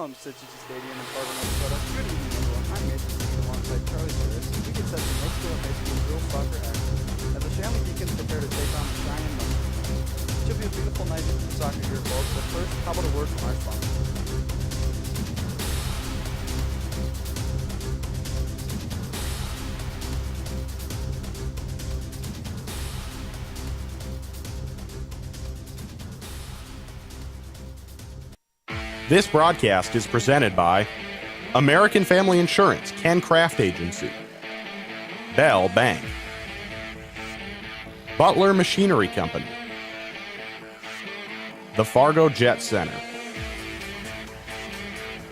from Cichy Stadium in Fargo, Dakota. Good evening, everyone. I'm Mason alongside Charlie Harris. We get set to North Dakota High School girls soccer action as the Shanley Deacons prepare to take on the Sheyenne Mustangs. Should be a beautiful night of soccer here, folks. But first, how about a word from our sponsor? This broadcast is presented by American Family Insurance, Ken Craft Agency, Bell Bank, Butler Machinery Company, the Fargo Jet Center,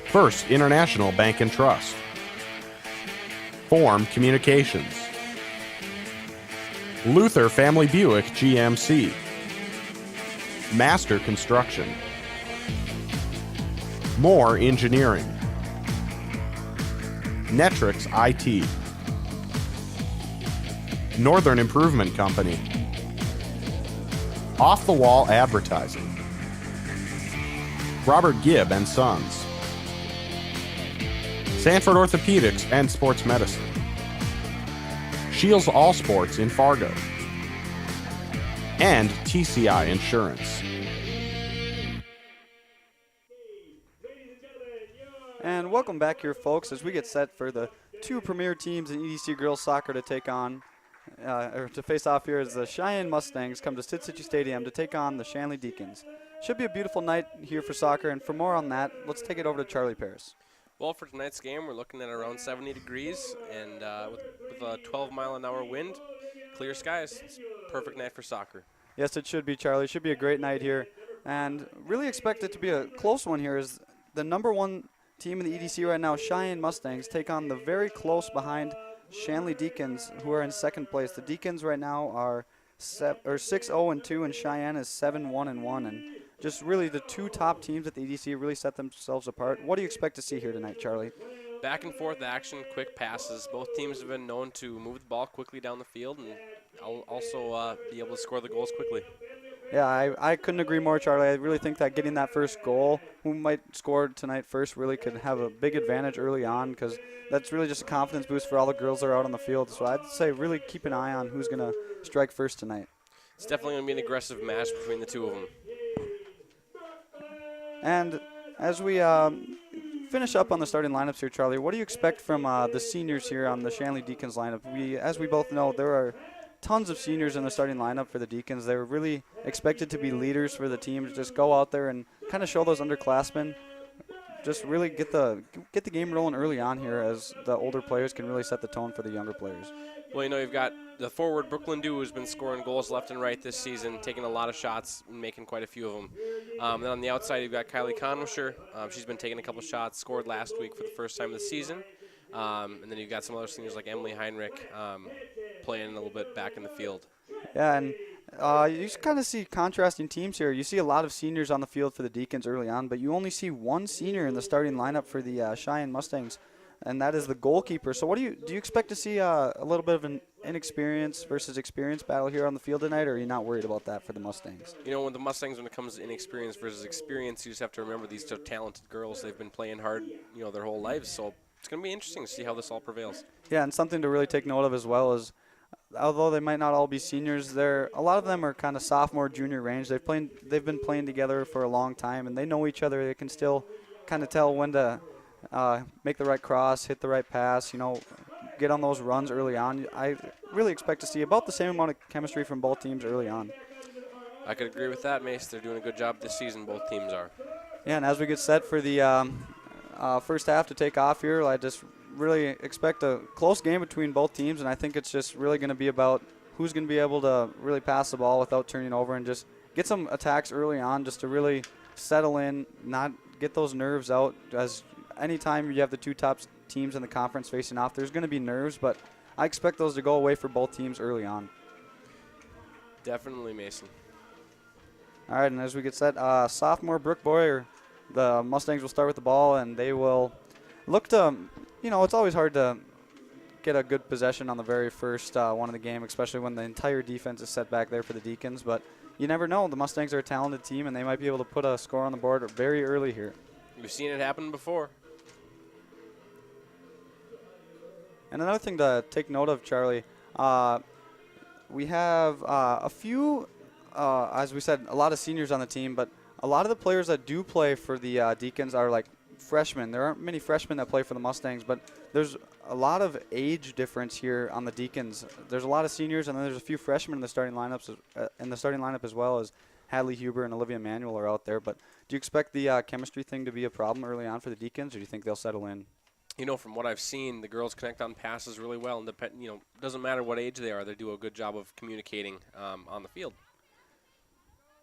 First International Bank and Trust, Form Communications, Luther Family Buick GMC, Master Construction, More Engineering, Netrix IT, Northern Improvement Company, Off the Wall Advertising, Robert Gibb and Sons, Sanford Orthopedics and Sports Medicine, Shields All Sports in Fargo, and TCI Insurance. And welcome back here, folks, as we get set for the two premier teams in EDC girls soccer to take on, or to face off here as the Sheyenne Mustangs come to Cichy Stadium to take on the Shanley Deacons. Should be a beautiful night here for soccer, and for more on that, let's take it over to Charlie Paris. Well, for tonight's game, we're looking at around 70 degrees, and with a 12-mile-an-hour wind, clear skies. It's a perfect night for soccer. Yes, it should be, Charlie. It should be a great night here, and really expect it to be a close one here as the number one team in the EDC right now, Sheyenne Mustangs, take on the very close behind Shanley Deacons, who are in second place. The Deacons right now are 6-0-2, and Sheyenne is 7-1-1, and just really the two top teams at the EDC really set themselves apart. What do you expect to see here tonight, Charlie? Back and forth action, quick passes. Both teams have been known to move the ball quickly down the field and also be able to score the goals quickly. Yeah, I couldn't agree more, Charlie. I really think that getting that first goal, who might score tonight first, really could have a big advantage early on because that's really just a confidence boost for all the girls that are out on the field. So I'd say really keep an eye on who's going to strike first tonight. It's definitely going to be an aggressive match between the two of them. And as we finish up on the starting lineups here, Charlie, what do you expect from the seniors here on the Shanley Deacons lineup? As we both know, there are tons of seniors in the starting lineup for the Deacons. They were really expected to be leaders for the team, to just go out there and kind of show those underclassmen, just really get the game rolling early on here as the older players can really set the tone for the younger players. Well, you've got the forward, Brooklyn Dew, who's been scoring goals left and right this season, taking a lot of shots and making quite a few of them. Then on the outside, you've got Kylie Conwisher. She's been taking a couple shots, scored last week for the first time of the season. And then you've got some other seniors like Emily Heinrich playing a little bit back in the field. Yeah, and you kind of see contrasting teams here. You see a lot of seniors on the field for the Deacons early on, but you only see one senior in the starting lineup for the Cheyenne Mustangs, and that is the goalkeeper. So what do you expect to see a little bit of an inexperience versus experience battle here on the field tonight, or are you not worried about that for the Mustangs? When the Mustangs, when it comes to inexperience versus experience, you just have to remember these are talented girls. They've been playing hard, their whole lives, so it's going to be interesting to see how this all prevails. Yeah, and something to really take note of as well is, although they might not all be seniors, a lot of them are kind of sophomore, junior range. They've been playing together for a long time, and they know each other. They can still kind of tell when to make the right cross, hit the right pass, get on those runs early on. I really expect to see about the same amount of chemistry from both teams early on. I could agree with that, Mace. They're doing a good job this season, both teams are. Yeah, and as we get set for the first half to take off here, I just really expect a close game between both teams, and I think it's just really going to be about who's going to be able to really pass the ball without turning over and just get some attacks early on just to really settle in, not get those nerves out. As anytime you have the two top teams in the conference facing off, there's going to be nerves, but I expect those to go away for both teams early on. Definitely, Mason. All right, and as we get set, sophomore Brooke Boyer, the Mustangs will start with the ball, and they will look to, it's always hard to get a good possession on the very first one of the game, especially when the entire defense is set back there for the Deacons. But you never know. The Mustangs are a talented team, and they might be able to put a score on the board very early here. We've seen it happen before. And another thing to take note of, Charlie, we have a few, as we said, a lot of seniors on the team, but a lot of the players that do play for the Deacons are like freshmen. There aren't many freshmen that play for the Mustangs, but there's a lot of age difference here on the Deacons. There's a lot of seniors, and then there's a few freshmen in the starting lineup as well, as Hadley Huber and Olivia Manuel are out there. But do you expect the chemistry thing to be a problem early on for the Deacons, or do you think they'll settle in? You know, from what I've seen, the girls connect on passes really well, and doesn't matter what age they are, they do a good job of communicating on the field.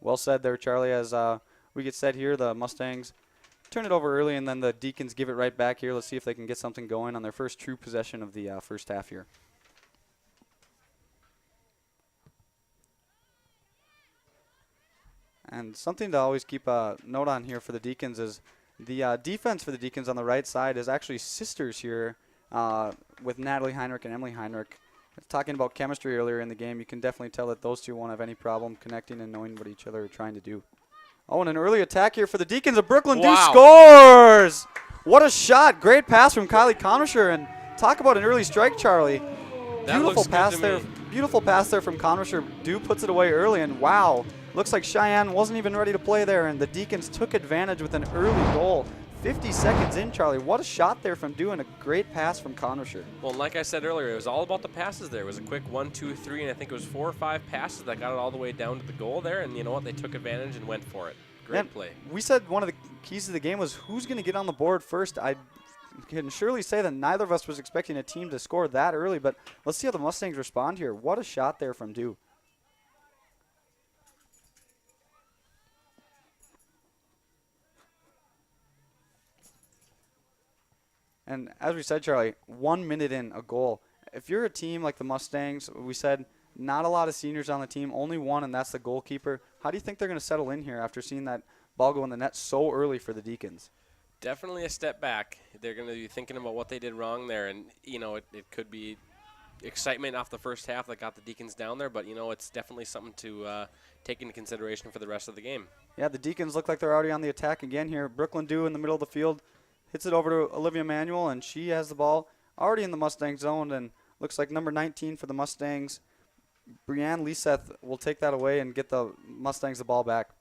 Well said there, Charlie. As we get set here, the Mustangs turn it over early, and then the Deacons give it right back here. Let's see if they can get something going on their first true possession of the first half here. And something to always keep a note on here for the Deacons is the defense for the Deacons on the right side is actually sisters here with Natalie Heinrich and Emily Heinrich. Talking about chemistry earlier in the game, you can definitely tell that those two won't have any problem connecting and knowing what each other are trying to do. Oh, and an early attack here for the Deacons. A Brooklyn Dew scores! What a shot. Great pass from Kylie Conrisher. And talk about an early strike, Charlie. Beautiful pass there. Beautiful pass there from Conrisher. Dew puts it away early, and wow. Looks like Sheyenne wasn't even ready to play there, and the Deacons took advantage with an early goal. 50 seconds in, Charlie. What a shot there from Dew, and a great pass from Conrisher. Well, like I said earlier, it was all about the passes there. It was a quick 1, 2, 3, and I think it was 4 or 5 passes that got it all the way down to the goal there, and you know what? They took advantage and went for it. Great play. We said one of the keys to the game was who's going to get on the board first. I can surely say that neither of us was expecting a team to score that early, but let's see how the Mustangs respond here. What a shot there from Dew. And as we said, Charlie, 1 minute in, a goal. If you're a team like the Mustangs, we said not a lot of seniors on the team, only one, and that's the goalkeeper. How do you think they're going to settle in here after seeing that ball go in the net so early for the Deacons? Definitely a step back. They're going to be thinking about what they did wrong there, and, you know, it could be excitement off the first half that got the Deacons down there, but, you know, it's definitely something to take into consideration for the rest of the game. Yeah, the Deacons look like they're already on the attack again here. Brooklyn Dew in the middle of the field. Hits it over to Olivia Manuel, and she has the ball already in the Mustang zone, and looks like number 19 for the Mustangs. Brianne Liseth will take that away and get the Mustangs the ball back.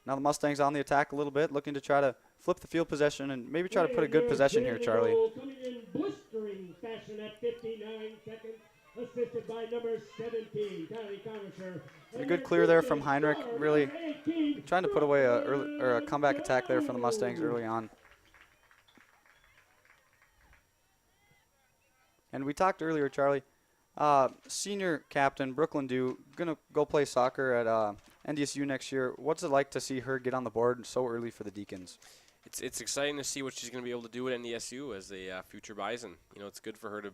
Now the Mustangs on the attack a little bit, looking to try to flip the field possession and maybe try to put a good possession here, Charlie. Coming in blistering fashion at 59 seconds, assisted by number 17, Kylie Conrisher. A good clear there from Heinrich, really trying to put away a comeback attack there from the Mustangs early on. And we talked earlier, Charlie, senior captain Brooklyn Dew, going to go play soccer at NDSU next year. What's it like to see her get on the board so early for the Deacons? It's exciting to see what she's going to be able to do at NDSU as a future Bison. You know, it's good for her to,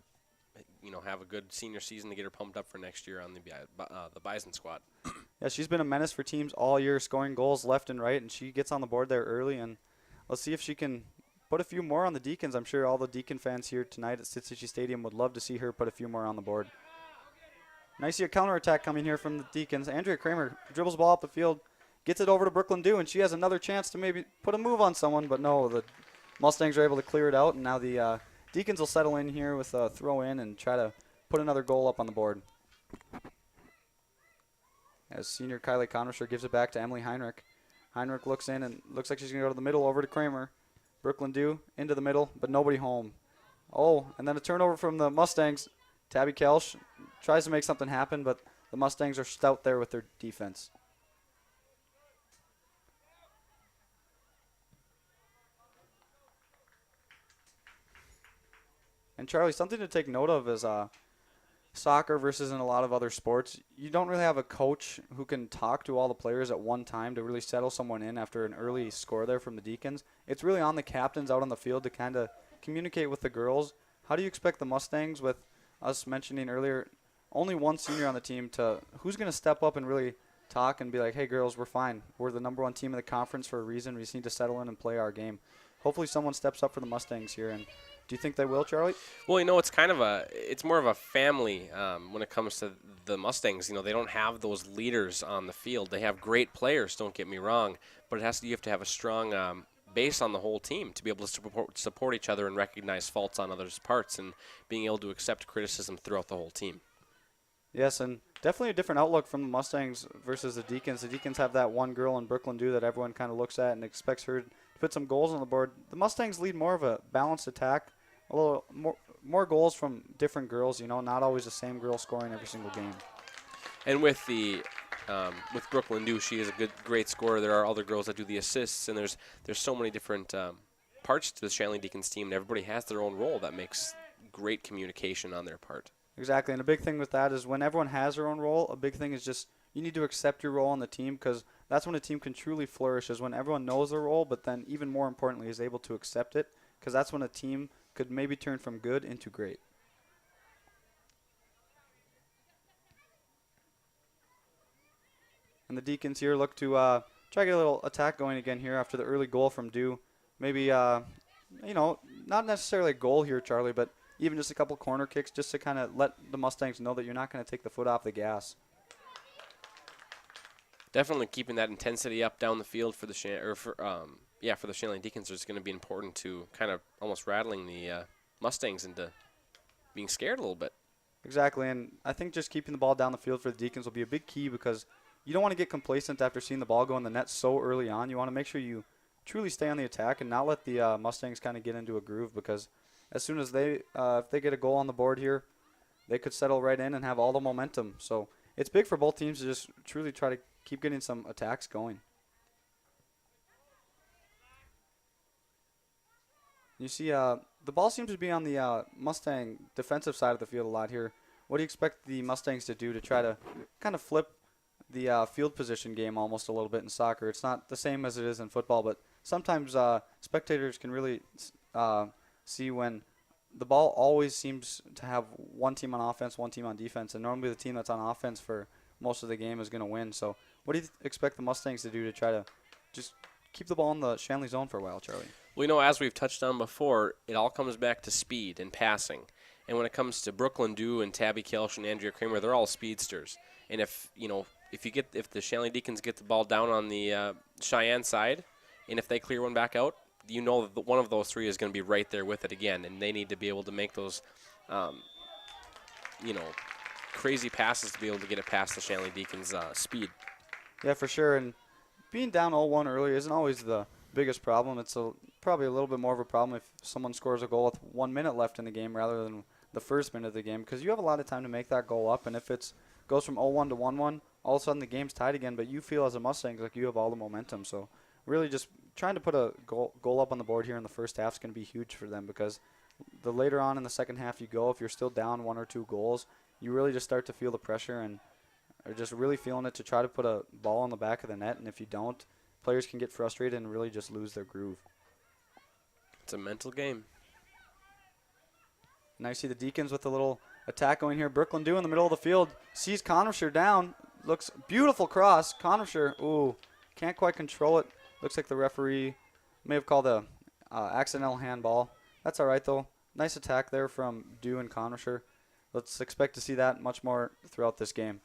you know, have a good senior season to get her pumped up for next year on the Bison squad. Yeah, she's been a menace for teams all year, scoring goals left and right, and she gets on the board there early. And let's see if she can put a few more on the Deacons. I'm sure all the Deacon fans here tonight at Cichy Stadium would love to see her put a few more on the board. Nice counterattack coming here from the Deacons. Andrea Kramer dribbles the ball up the field, gets it over to Brooklyn Dew, and she has another chance to maybe put a move on someone, but no, the Mustangs are able to clear it out, and now the Deacons will settle in here with a throw in and try to put another goal up on the board. As senior Kylie Conrisher gives it back to Emily Heinrich. Heinrich looks in and looks like she's going to go to the middle over to Kramer. Brooklyn Dew into the middle, but nobody home. Oh, and then a turnover from the Mustangs. Tabby Kelsch tries to make something happen, but the Mustangs are stout there with their defense. And Charlie, something to take note of is soccer versus in a lot of other sports, you don't really have a coach who can talk to all the players at one time to really settle someone in after an early score there from the Deacons. It's really on the captains out on the field to kind of communicate with the girls. How do you expect the Mustangs, with us mentioning earlier, only one senior on the team, to who's going to step up and really talk and be like, hey, girls, we're fine. We're the number one team in the conference for a reason. We just need to settle in and play our game. Hopefully someone steps up for the Mustangs here. And do you think they will, Charlie? Well, you know, it's more of a family when it comes to the Mustangs. You know, they don't have those leaders on the field. They have great players, don't get me wrong, but you have to have a strong base on the whole team to be able to support each other and recognize faults on others' parts and being able to accept criticism throughout the whole team. Yes, and definitely a different outlook from the Mustangs versus the Deacons. The Deacons have that one girl in Brooklyn Dew that everyone kind of looks at and expects her to put some goals on the board. The Mustangs lead more of a balanced attack, a little more goals from different girls, not always the same girl scoring every single game. And with Brooklyn Dew, she is a great scorer. There are other girls that do the assists, and there's so many different parts to the Shanley Deacons team, and everybody has their own role that makes great communication on their part. Exactly, and a big thing with that is when everyone has their own role, a big thing is just you need to accept your role on the team, because that's when a team can truly flourish, is when everyone knows their role, but then even more importantly is able to accept it, because that's when a team could maybe turn from good into great. And the Deacons here look to try to get a little attack going again here after the early goal from Dew. Maybe, not necessarily a goal here, Charlie, but even just a couple corner kicks just to kind of let the Mustangs know that you're not going to take the foot off the gas. Definitely keeping that intensity up down the field for the Shanley Deacons is going to be important to kind of almost rattling the Mustangs into being scared a little bit. Exactly, and I think just keeping the ball down the field for the Deacons will be a big key, because you don't want to get complacent after seeing the ball go in the net so early on. You want to make sure you truly stay on the attack and not let the Mustangs kind of get into a groove, because as soon as if they get a goal on the board here, they could settle right in and have all the momentum. So it's big for both teams to just truly try to keep getting some attacks going. You see, the ball seems to be on the Mustang defensive side of the field a lot here. What do you expect the Mustangs to do to try to kind of flip the field position game almost a little bit in soccer? It's not the same as it is in football, but sometimes spectators can really see when the ball always seems to have one team on offense, one team on defense, and normally the team that's on offense for most of the game is going to win. So what do you expect the Mustangs to do to try to just keep the ball in the Shanley zone for a while, Charlie? Well, as we've touched on before, it all comes back to speed and passing. And when it comes to Brooklyn Dew and Tabby Kelsch and Andrea Kramer, they're all speedsters. And if the Shanley Deacons get the ball down on the Cheyenne side, and if they clear one back out, that one of those three is going to be right there with it again, and they need to be able to make those, crazy passes to be able to get it past the Shanley Deacons' speed. Yeah, for sure. And being down 0-1 early isn't always the biggest problem. It's probably a little bit more of a problem if someone scores a goal with 1 minute left in the game rather than the first minute of the game, because you have a lot of time to make that goal up. And if it goes from 0-1 to 1-1, all of a sudden the game's tied again, but you feel as a Mustangs like you have all the momentum. So really just trying to put a goal up on the board here in the first half is going to be huge for them, because the later on in the second half you go, if you're still down 1 or 2 goals, you really just start to feel the pressure and are just really feeling it to try to put a ball in the back of the net. And if you don't, players can get frustrated and really just lose their groove. It's a mental game. Now you see the Deacons with a little attack going here. Brooklyn Dew in the middle of the field sees Conversher down. Looks beautiful cross. Conversher, can't quite control it. Looks like the referee may have called a accidental handball. That's all right, though. Nice attack there from Dew and Conversher. Let's expect to see that much more throughout this game.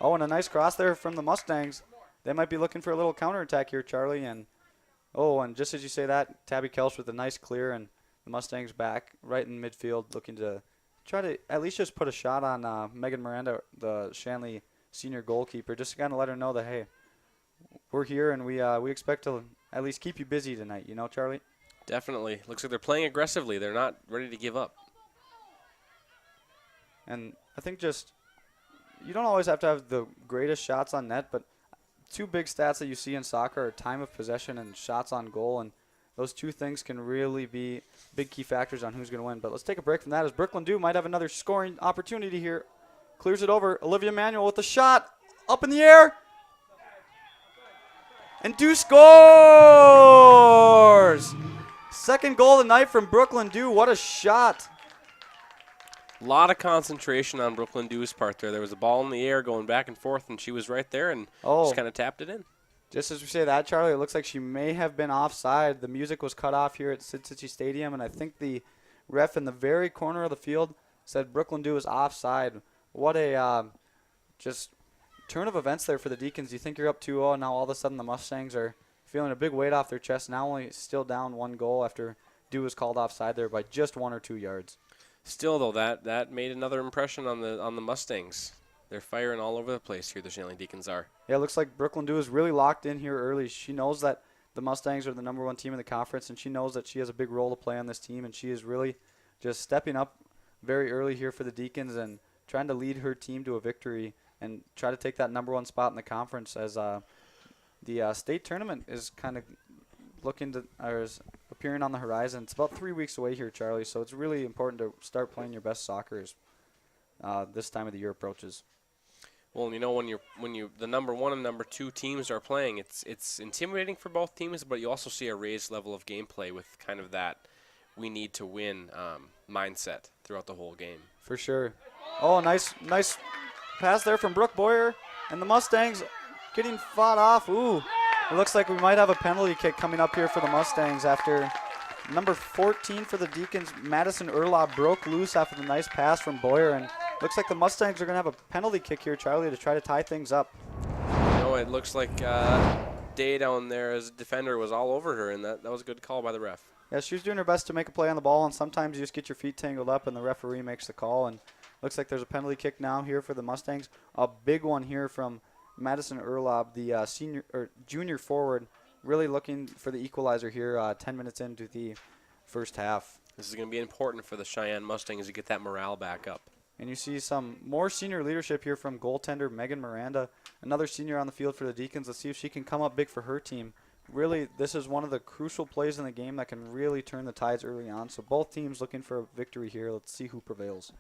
Oh, and a nice cross there from the Mustangs. They might be looking for a little counterattack here, Charlie. And just as you say that, Tabby Kelsch with a nice clear, and the Mustangs back right in midfield looking to try to at least just put a shot on Megan Miranda, the Shanley senior goalkeeper, just to kind of let her know that, hey, we're here and we expect to at least keep you busy tonight, Charlie? Definitely. Looks like they're playing aggressively. They're not ready to give up. And I think just you don't always have to have the greatest shots on net, but two big stats that you see in soccer are time of possession and shots on goal, and those two things can really be big key factors on who's going to win. But let's take a break from that, as Brooklyn Dew might have another scoring opportunity here. Clears it over. Olivia Manuel with the shot up in the air. And Dew scores! Second goal of the night from Brooklyn Dew. What a shot. A lot of concentration on Brooklyn Dew's part there. There was a ball in the air going back and forth, and she was right there and just kind of tapped it in. Just as we say that, Charlie, it looks like she may have been offside. The music was cut off here at Cichy Stadium, and I think the ref in the very corner of the field said Brooklyn Dew is offside. What a just turn of events there for the Deacons. You think you're up 2-0, and now all of a sudden the Mustangs are feeling a big weight off their chest. Now only still down 1 goal after Dew was called offside there by just 1 or 2 yards. Still, though, that made another impression on the Mustangs. They're firing all over the place here, the Shanley Deacons are. Yeah, it looks like Brooklyn Dew is really locked in here early. She knows that the Mustangs are the #1 team in the conference, and she knows that she has a big role to play on this team, and she is really just stepping up very early here for the Deacons and trying to lead her team to a victory and try to take that #1 spot in the conference as the state tournament is kind of is appearing on the horizon. It's about 3 weeks away here, Charlie, so it's really important to start playing your best soccer as this time of the year approaches. Well, you know, when you the #1 and #2 teams are playing, it's intimidating for both teams, but you also see a raised level of gameplay with kind of that we need to win mindset throughout the whole game. For sure. Oh, nice pass there from Brooke Boyer, and the Mustangs getting fought off. Ooh, it looks like we might have a penalty kick coming up here for the Mustangs after number 14 for the Deacons, Madison Erlaub, broke loose after the nice pass from Boyer, and looks like the Mustangs are going to have a penalty kick here, Charlie, to try to tie things up. You know, it looks like Day down there as a defender was all over her, and that was a good call by the ref. Yeah, she was doing her best to make a play on the ball, and sometimes you just get your feet tangled up and the referee makes the call, and looks like there's a penalty kick now here for the Mustangs. A big one here from Madison Erlaub, the junior forward, really looking for the equalizer here 10 minutes into the first half. This is going to be important for the Sheyenne Mustangs to get that morale back up. And you see some more senior leadership here from goaltender Megan Miranda, another senior on the field for the Deacons. Let's see if she can come up big for her team. Really, this is one of the crucial plays in the game that can really turn the tides early on. So both teams looking for a victory here. Let's see who prevails.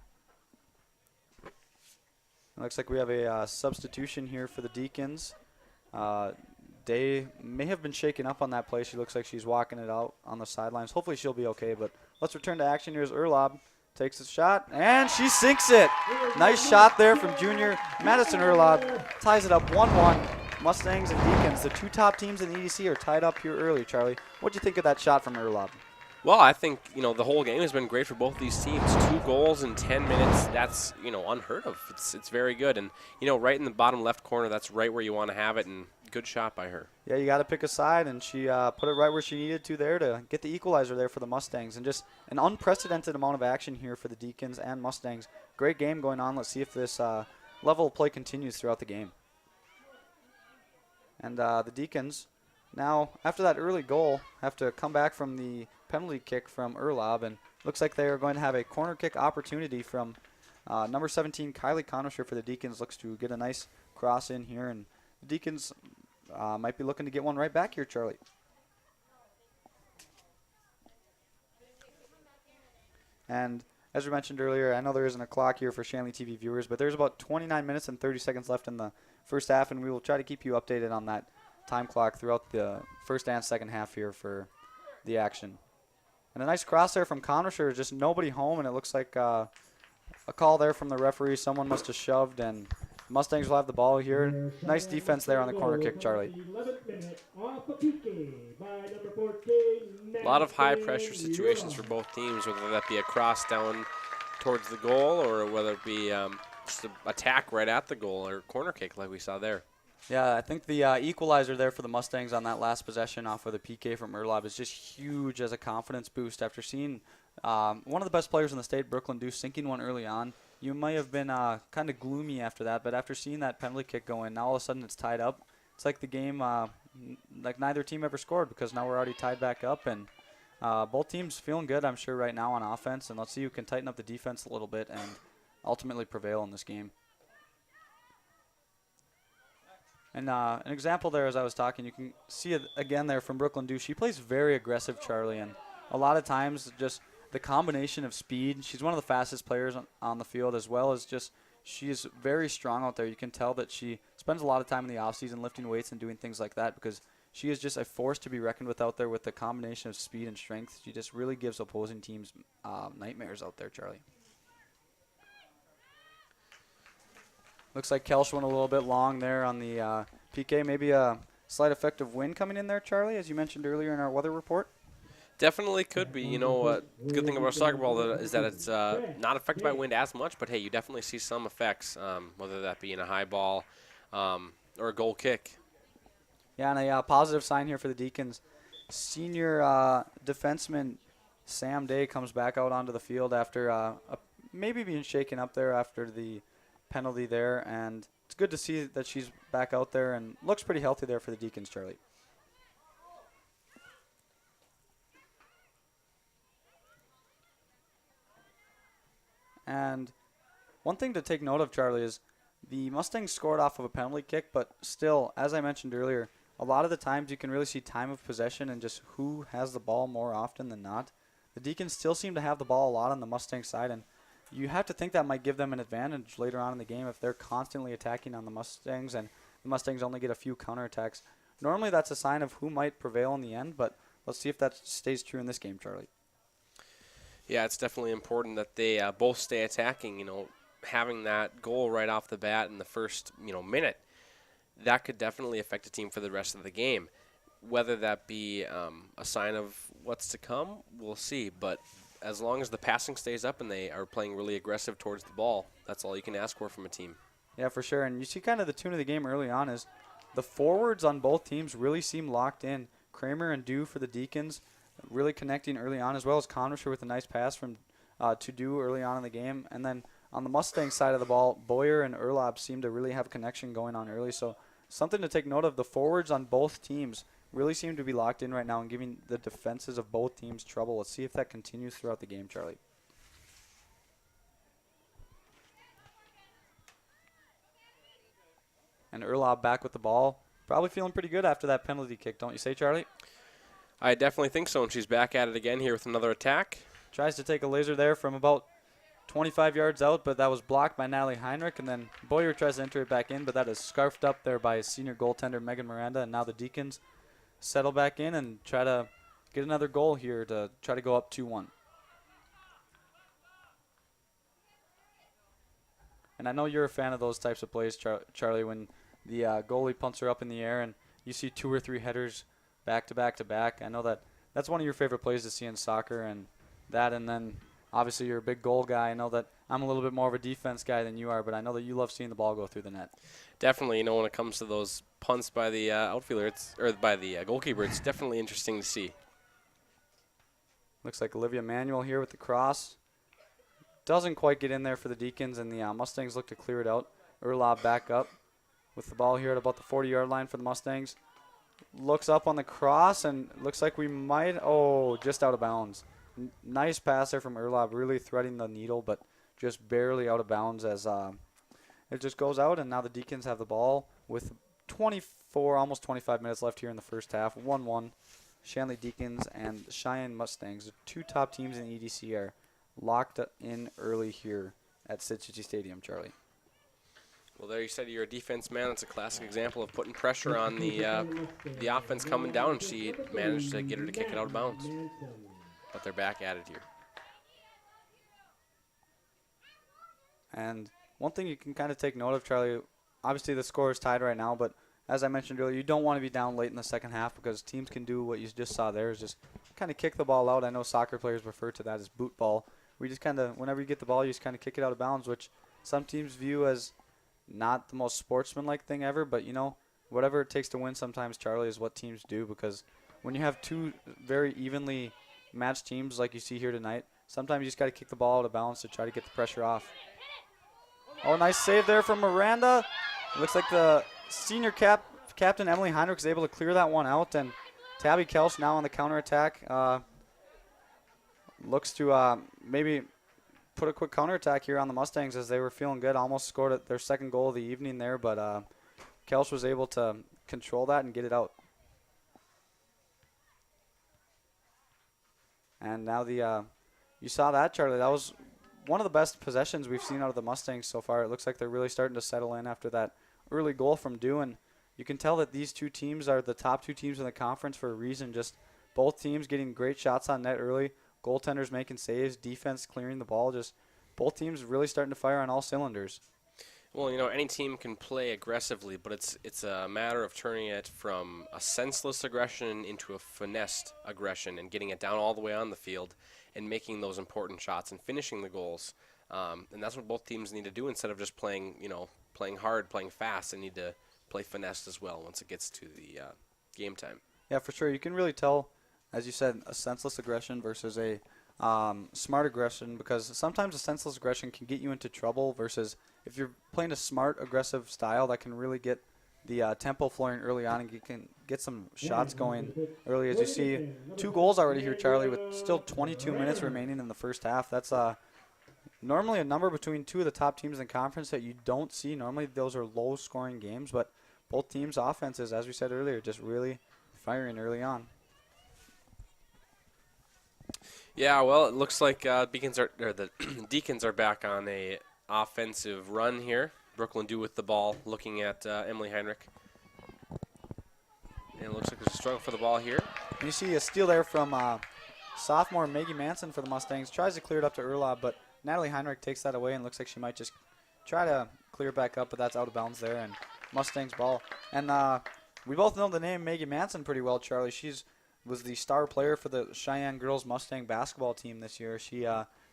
It looks like we have a substitution here for the Deacons. Day may have been shaken up on that play. She looks like she's walking it out on the sidelines. Hopefully she'll be okay, but let's return to action. Here's Erlaub. Takes a shot, and she sinks it. Nice shot there from junior Madison Erlaub. Ties it up 1-1. Mustangs and Deacons, the 2 top teams in the EDC, are tied up here early, Charlie. What do you think of that shot from Erlaub? Well, I think, you know, the whole game has been great for both these teams. 2 goals in 10 minutes, that's, you know, unheard of. It's very good. And, you know, right in the bottom left corner, that's right where you want to have it, and good shot by her. Yeah, you got to pick a side, and she put it right where she needed to there to get the equalizer there for the Mustangs. And just an unprecedented amount of action here for the Deacons and Mustangs. Great game going on. Let's see if this level of play continues throughout the game. And the Deacons, now, after that early goal, have to come back from the penalty kick from Erlaub, and looks like they are going to have a corner kick opportunity from number 17, Kylie Conisher for the Deacons. Looks to get a nice cross in here, and the Deacons might be looking to get one right back here, Charlie. And as we mentioned earlier, I know there isn't a clock here for Shanley TV viewers, but there's about 29 minutes and 30 seconds left in the first half, and we will try to keep you updated on that time clock throughout the first and second half here for the action. And a nice cross there from Conisher, just nobody home, and it looks like a call there from the referee. Someone must have shoved, and Mustangs will have the ball here. Nice defense there on the corner kick, Charlie. A lot of high-pressure situations for both teams, whether that be a cross down towards the goal or whether it be just an attack right at the goal or corner kick like we saw there. Yeah, I think the equalizer there for the Mustangs on that last possession off of the PK from Erlaub is just huge as a confidence boost. After seeing one of the best players in the state, Brooklyn Dew, sinking one early on, you might have been kind of gloomy after that, but after seeing that penalty kick go in, now all of a sudden it's tied up. It's like the game, like neither team ever scored because now we're already tied back up, and both teams feeling good, I'm sure, right now on offense, and let's see who can tighten up the defense a little bit and ultimately prevail in this game. And an example there as I was talking, you can see it again there from Brooklyn Dew. She plays very aggressive, Charlie, and a lot of times just the combination of speed. She's one of the fastest players on the field, as well as just she is very strong out there. You can tell that she spends a lot of time in the offseason lifting weights and doing things like that because she is just a force to be reckoned with out there with the combination of speed and strength. She just really gives opposing teams nightmares out there, Charlie. Looks like Kelsch went a little bit long there on the PK. Maybe a slight effect of wind coming in there, Charlie, as you mentioned earlier in our weather report. Definitely could be. You know, the good thing about soccer ball is that it's not affected by wind as much, but, hey, you definitely see some effects, whether that be in a high ball or a goal kick. Yeah, and a positive sign here for the Deacons. Senior defenseman Sam Day comes back out onto the field after maybe being shaken up there after the penalty there, and it's good to see that she's back out there and looks pretty healthy there for the Deacons, Charlie. And one thing to take note of, Charlie, is the Mustangs scored off of a penalty kick, but still, as I mentioned earlier, a lot of the times you can really see time of possession and just who has the ball more often than not. The Deacons still seem to have the ball a lot on the Mustang side, and you have to think that might give them an advantage later on in the game if they're constantly attacking on the Mustangs and the Mustangs only get a few counterattacks. Normally that's a sign of who might prevail in the end, but let's see if that stays true in this game, Charlie. Yeah, it's definitely important that they both stay attacking. Having that goal right off the bat in the first minute, that could definitely affect a team for the rest of the game. Whether that be a sign of what's to come, we'll see. But as long as the passing stays up and they are playing really aggressive towards the ball, that's all you can ask for from a team. Yeah, for sure. And you see kind of the tune of the game early on is the forwards on both teams really seem locked in. Kramer and Dew for the Deacons really connecting early on, as well as Conrisher with a nice pass from to Dew early on in the game. And then on the Mustang side of the ball, Boyer and Erlob seem to really have a connection going on early. So something to take note of, the forwards on both teams really seem to be locked in right now and giving the defenses of both teams trouble. Let's see if that continues throughout the game, Charlie. And Erlob back with the ball. Probably feeling pretty good after that penalty kick, don't you say, Charlie? I definitely think so, and she's back at it again here with another attack. Tries to take a laser there from about 25 yards out, but that was blocked by Natalie Heinrich, and then Boyer tries to enter it back in, but that is scarfed up there by senior goaltender Megan Miranda, and now the Deacons settle back in and try to get another goal here to try to go up 2-1. And I know you're a fan of those types of plays, Charlie, when the goalie punts her up in the air and you see 2 or 3 headers back to back to back. I know that's one of your favorite plays to see in soccer, and then obviously you're a big goal guy. I know that I'm a little bit more of a defense guy than you are, but I know that you love seeing the ball go through the net. Definitely, when it comes to those punts by the outfielder, or by the goalkeeper, it's definitely interesting to see. Looks like Olivia Manuel here with the cross. Doesn't quite get in there for the Deacons, and the Mustangs look to clear it out. Erlob back up with the ball here at about the 40-yard line for the Mustangs. Looks up on the cross, and looks like we might, just out of bounds. Nice pass there from Erlob, really threading the needle, but just barely out of bounds as it just goes out, and now the Deacons have the ball with 24, almost 25 minutes left here in the first half. 1-1. Shanley Deacons and Cheyenne Mustangs, the 2 top teams in the EDC, are locked in early here at Cichy Stadium, Charlie. Well, there you said you're a defense man. That's a classic example of putting pressure on the offense coming down, and she managed to get her to kick it out of bounds. But they're back at it here. And one thing you can kind of take note of, Charlie, obviously the score is tied right now, but as I mentioned earlier, you don't want to be down late in the second half because teams can do what you just saw there, is just kind of kick the ball out. I know soccer players refer to that as boot ball. We just kind of, whenever you get the ball, you just kind of kick it out of bounds, which some teams view as not the most sportsmanlike thing ever, but whatever it takes to win sometimes, Charlie, is what teams do, because when you have 2 very evenly matched teams like you see here tonight, sometimes you just got to kick the ball out of bounds to try to get the pressure off. Oh, nice save there from Miranda. It looks like the senior captain Emily Heinrich is able to clear that one out, and Tabby Kelch now on the counterattack. Looks to maybe put a quick counterattack here on the Mustangs as they were feeling good. Almost scored their second goal of the evening there, but Kelch was able to control that and get it out. And now you saw that, Charlie. That was one of the best possessions we've seen out of the Mustangs so far. It looks like they're really starting to settle in after that early goal from Dew, and you can tell that these 2 teams are the top 2 teams in the conference for a reason. Just both teams getting great shots on net early, goaltenders making saves, defense clearing the ball. Just both teams really starting to fire on all cylinders. Well, any team can play aggressively, but it's a matter of turning it from a senseless aggression into a finessed aggression and getting it down all the way on the field and making those important shots and finishing the goals. And that's what both teams need to do instead of just playing playing hard, playing fast. They need to play finesse as well once it gets to the game time. Yeah, for sure. You can really tell, as you said, a senseless aggression versus a smart aggression, because sometimes a senseless aggression can get you into trouble versus if you're playing a smart, aggressive style that can really get the tempo flowing early on and you can get some shots going early. As you see, 2 goals already here, Charlie, with still 22 minutes remaining in the first half. That's normally a number between 2 of the top teams in the conference that you don't see. Normally those are low-scoring games, but both teams' offenses, as we said earlier, just really firing early on. Yeah, well, it looks like the Deacons are back on a offensive run here. Brooklyn Dew with the ball, looking at Emily Heinrich. And it looks like there's a struggle for the ball here. And you see a steal there from sophomore Maggie Manson for the Mustangs. Tries to clear it up to Erla, but Natalie Heinrich takes that away and looks like she might just try to clear it back up, but that's out of bounds there, and Mustangs ball. And we both know the name Maggie Manson pretty well, Charlie. Was the star player for the Sheyenne girls Mustang basketball team this year. She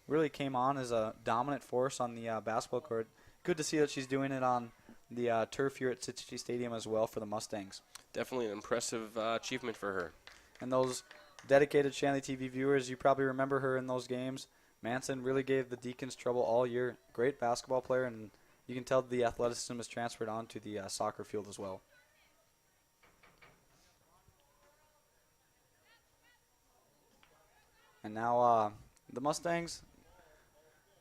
really came on as a dominant force on the basketball court. Good to see that she's doing it on the turf here at Cichy Stadium as well for the Mustangs. Definitely an impressive achievement for her. And those dedicated Shanley TV viewers, you probably remember her in those games. Manson really gave the Deacons trouble all year. Great basketball player, and you can tell the athleticism is transferred onto the soccer field as well. And now the Mustangs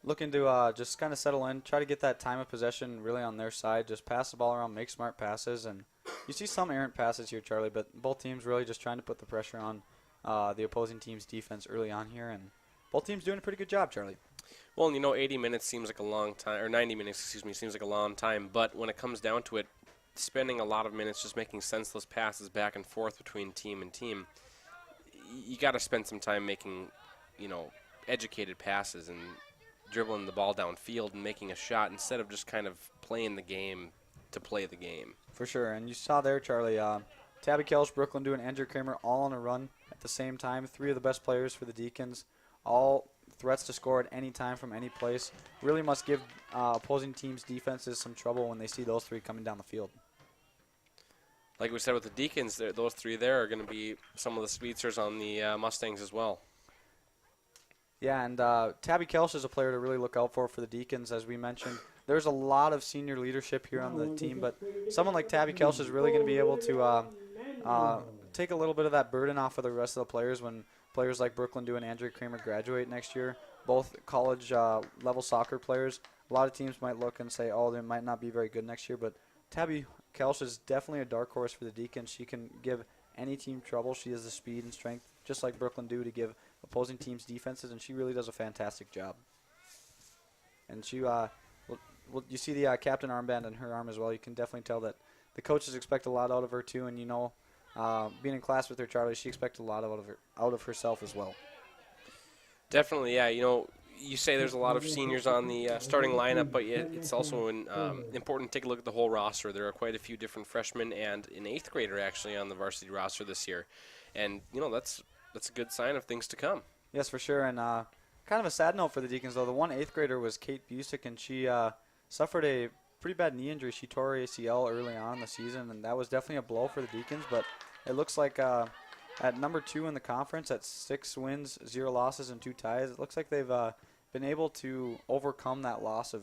looking to just kind of settle in, try to get that time of possession really on their side, just pass the ball around, make smart passes. And you see some errant passes here, Charlie, but both teams really just trying to put the pressure on the opposing team's defense early on here. And both teams doing a pretty good job, Charlie. Well, and 80 minutes seems like a long time, or 90 minutes, seems like a long time. But when it comes down to it, spending a lot of minutes just making senseless passes back and forth between team and team, you got to spend some time making, educated passes and dribbling the ball downfield and making a shot instead of just kind of playing the game to play the game. For sure. And you saw there, Charlie, Tabby Kelch, Brooklyn Dew, and Andrew Kramer all on a run at the same time. 3 of the best players for the Deacons, all threats to score at any time from any place. Really must give opposing teams' defenses some trouble when they see those 3 coming down the field. Like we said with the Deacons, those 3 there are going to be some of the speedsters on the Mustangs as well. Yeah, and Tabby Kelch is a player to really look out for the Deacons, as we mentioned. There's a lot of senior leadership here on the team, but someone like Tabby Kelch is really going to be able to take a little bit of that burden off of the rest of the players when players like Brooklyn Dew and Andrea Kramer graduate next year, both college level soccer players. A lot of teams might look and say, oh, they might not be very good next year, but Tabby Kelch is definitely a dark horse for the Deacons. She can give any team trouble. She has the speed and strength, just like Brooklyn Dew, to give opposing teams defenses, and she really does a fantastic job. And she, you see the captain armband in her arm as well. You can definitely tell that the coaches expect a lot out of her too, and being in class with her, Charlie, she expects a lot out of herself as well. Definitely, yeah. You say there's a lot of seniors on the starting lineup, but it's also important to take a look at the whole roster. There are quite a few different freshmen and an 8th grader actually on the varsity roster this year, and that's a good sign of things to come. Yes, for sure. And kind of a sad note for the Deacons, though. The one 8th grader was Kate Busick, and she suffered a pretty bad knee injury. She tore her ACL early on in the season, and that was definitely a blow for the Deacons. But it looks like at number 2 in the conference, at 6 wins, 0 losses, and 2 ties, it looks like they've been able to overcome that loss of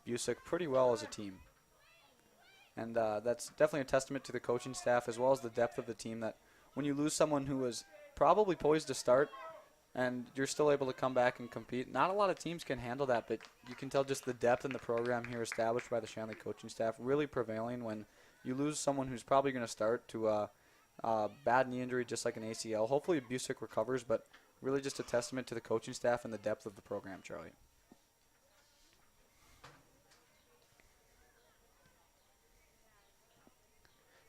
Busick pretty well as a team. And that's definitely a testament to the coaching staff as well as the depth of the team, that when you lose someone who was probably poised to start and you're still able to come back and compete, not a lot of teams can handle that, but you can tell just the depth in the program here established by the Shanley coaching staff really prevailing when you lose someone who's probably going to start to a bad knee injury just like an ACL. Hopefully Busick recovers, but really just a testament to the coaching staff and the depth of the program, Charlie.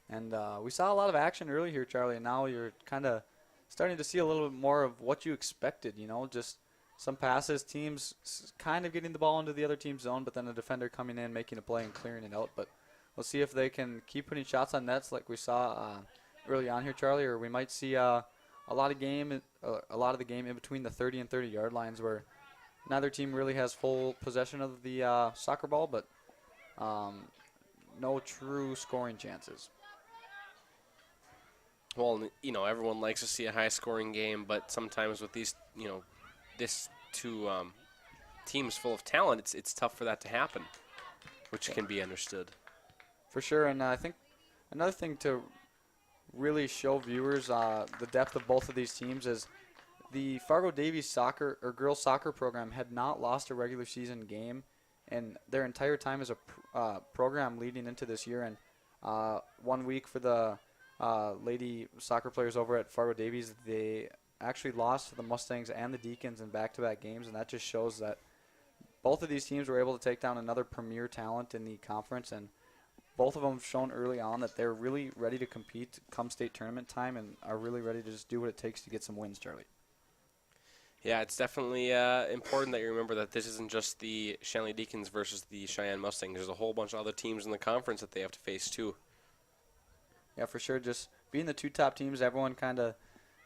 And we saw a lot of action early here, Charlie, and now you're kind of starting to see a little bit more of what you expected, just some passes, teams kind of getting the ball into the other team's zone, but then a defender coming in, making a play and clearing it out. But we'll see if they can keep putting shots on nets like we saw early on here, Charlie, or we might see a lot of the game in between the 30 and 30-yard lines where neither team really has full possession of the soccer ball, but no true scoring chances. Well, everyone likes to see a high-scoring game, but sometimes with these, this two teams full of talent, it's tough for that to happen, which can be understood. For sure, and I think another thing to really show viewers the depth of both of these teams is the Fargo Davies soccer or girls soccer program had not lost a regular season game in their entire time as a program leading into this year. And 1 week for the lady soccer players over at Fargo Davies, they actually lost to the Mustangs and the Deacons in back-to-back games, and that just shows that both of these teams were able to take down another premier talent in the conference, and both of them have shown early on that they're really ready to compete come state tournament time and are really ready to just do what it takes to get some wins, Charlie. Yeah, it's definitely important that you remember that this isn't just the Shanley Deacons versus the Cheyenne Mustangs. There's a whole bunch of other teams in the conference that they have to face too. Yeah, for sure. Just being the two top teams, everyone kind of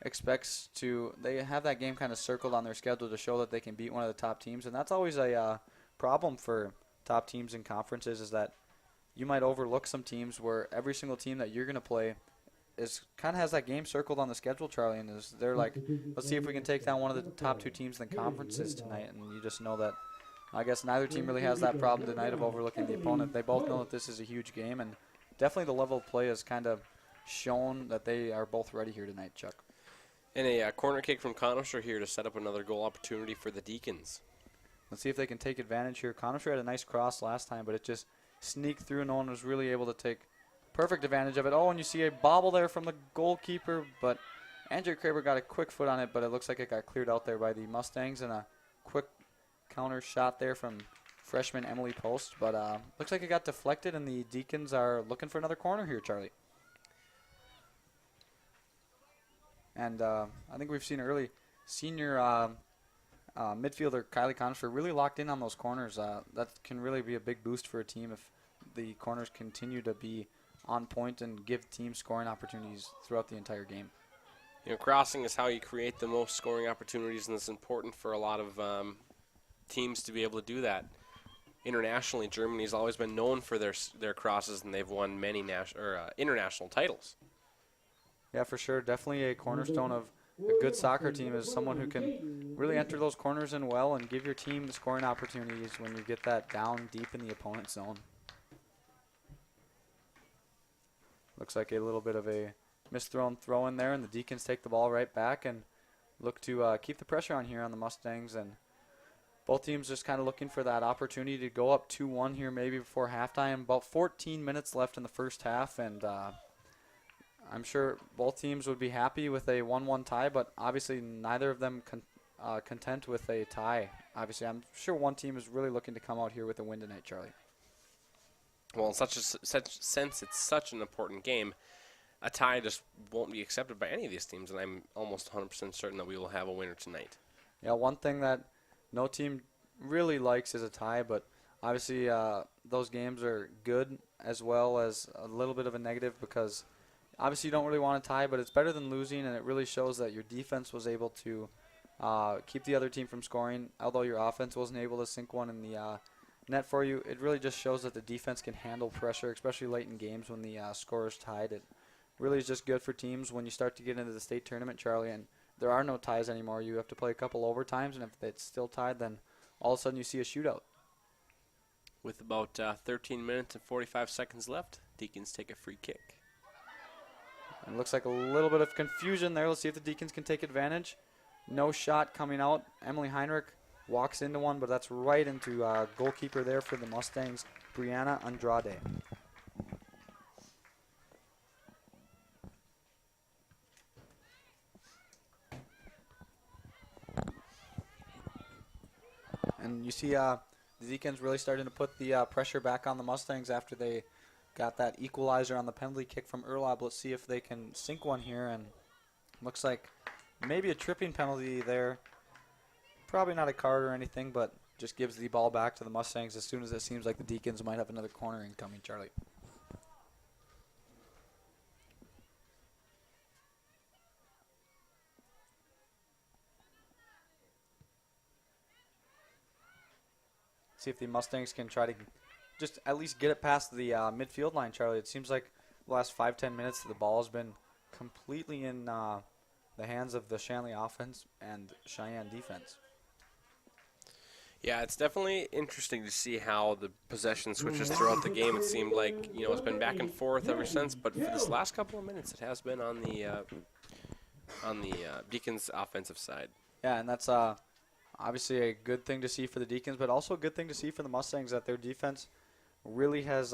expects to. They have that game kind of circled on their schedule to show that they can beat one of the top teams, and that's always a problem for top teams in conferences. Is that you might overlook some teams where every single team that you're going to play is kind of has that game circled on the schedule, Charlie, and they're like, let's see if we can take down one of the top two teams in the conferences tonight, and you just know that. I guess neither team really has that problem tonight of overlooking the opponent. They both know that this is a huge game, and definitely the level of play has kind of shown that they are both ready here tonight, Chuck. And a corner kick from Conisher here to set up another goal opportunity for the Deacons. Let's see if they can take advantage here. Conisher had a nice cross last time, but it just sneaked through, and no one was really able to take perfect advantage of it. Oh, and you see a bobble there from the goalkeeper, but Andrew Kraber got a quick foot on it, but it looks like it got cleared out there by the Mustangs, and a quick counter shot there from freshman Emily Post, but looks like it got deflected, and the Deacons are looking for another corner here, Charlie. And I think we've seen early senior midfielder Kylie Conisher really locked in on those corners. That can really be a big boost for a team if the corners continue to be on point and give teams scoring opportunities throughout the entire game. Crossing is how you create the most scoring opportunities, and it's important for a lot of teams to be able to do that. Internationally, Germany's always been known for their crosses, and they've won many international titles. Yeah, for sure. Definitely a cornerstone of a good soccer team is someone who can really enter those corners in well and give your team the scoring opportunities when you get that down deep in the opponent's zone. Looks like a little bit of a misthrown throw in there, and the Deacons take the ball right back and look to keep the pressure on here on the Mustangs. And both teams just kind of looking for that opportunity to go up 2-1 here maybe before halftime. About 14 minutes left in the first half, and I'm sure both teams would be happy with a 1-1 tie, but obviously neither of them content with a tie. Obviously, I'm sure one team is really looking to come out here with a win tonight, Charlie. Well, since it's such an important game, a tie just won't be accepted by any of these teams, and I'm almost 100% certain that we will have a winner tonight. Yeah, one thing that no team really likes is a tie, but obviously those games are good as well as a little bit of a negative because obviously you don't really want a tie, but it's better than losing, and it really shows that your defense was able to keep the other team from scoring. Although your offense wasn't able to sink one in the net for you, it really just shows that the defense can handle pressure, especially late in games when the score is tied. It really is just good for teams when you start to get into the state tournament, Charlie, and there are no ties anymore. You have to play a couple overtimes, and if it's still tied, then all of a sudden you see a shootout. With about 13 minutes and 45 seconds left, Deacons take a free kick. It looks like a little bit of confusion there. Let's see if the Deacons can take advantage. No shot coming out. Emily Heinrich walks into one, but that's right into goalkeeper there for the Mustangs, Brianna Andrade. And you see the Deacons really starting to put the pressure back on the Mustangs after they got that equalizer on the penalty kick from Erlob. Let's see if they can sink one here, and looks like maybe a tripping penalty there. Probably not a card or anything, but just gives the ball back to the Mustangs as soon as it seems like the Deacons might have another corner incoming, Charlie. See if the Mustangs can try to just at least get it past the midfield line, Charlie. It seems like the last 5-10 minutes the ball has been completely in the hands of the Shanley offense and Cheyenne defense. Yeah, it's definitely interesting to see how the possession switches throughout the game. It seemed like, it's been back and forth ever since, but for this last couple of minutes, it has been on the Deacons' offensive side. Yeah, and that's obviously a good thing to see for the Deacons, but also a good thing to see for the Mustangs that their defense really has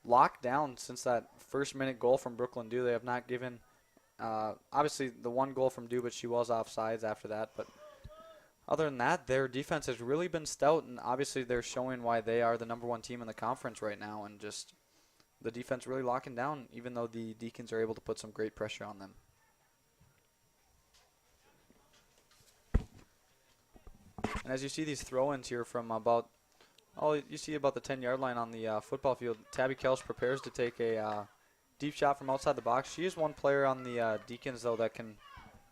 locked down since that first-minute goal from Brooklyn Dew. They have not given, obviously, the one goal from Dew, but she was offsides after that, but other than that, their defense has really been stout, and obviously they're showing why they are the #1 team in the conference right now, and just the defense really locking down, even though the Deacons are able to put some great pressure on them. And as you see these throw-ins here from you see about the 10-yard line on the football field, Tabby Kelsch prepares to take a deep shot from outside the box. She is one player on the Deacons, though, that can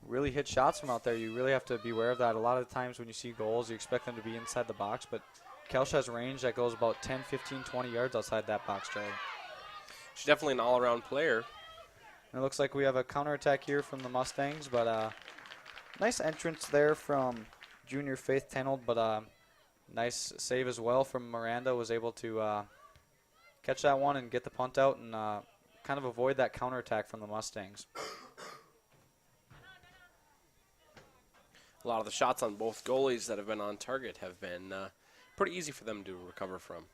really hit shots from out there. You really have to be aware of that. A lot of the times when you see goals, you expect them to be inside the box, but Kelsch has range that goes about 10, 15, 20 yards outside that box, Charlie. She's definitely an all-around player. And it looks like we have a counterattack here from the Mustangs, but nice entrance there from junior Faith Tenold, but nice save as well from Miranda. Was able to catch that one and get the punt out and kind of avoid that counterattack from the Mustangs. A lot of the shots on both goalies that have been on target have been pretty easy for them to recover from.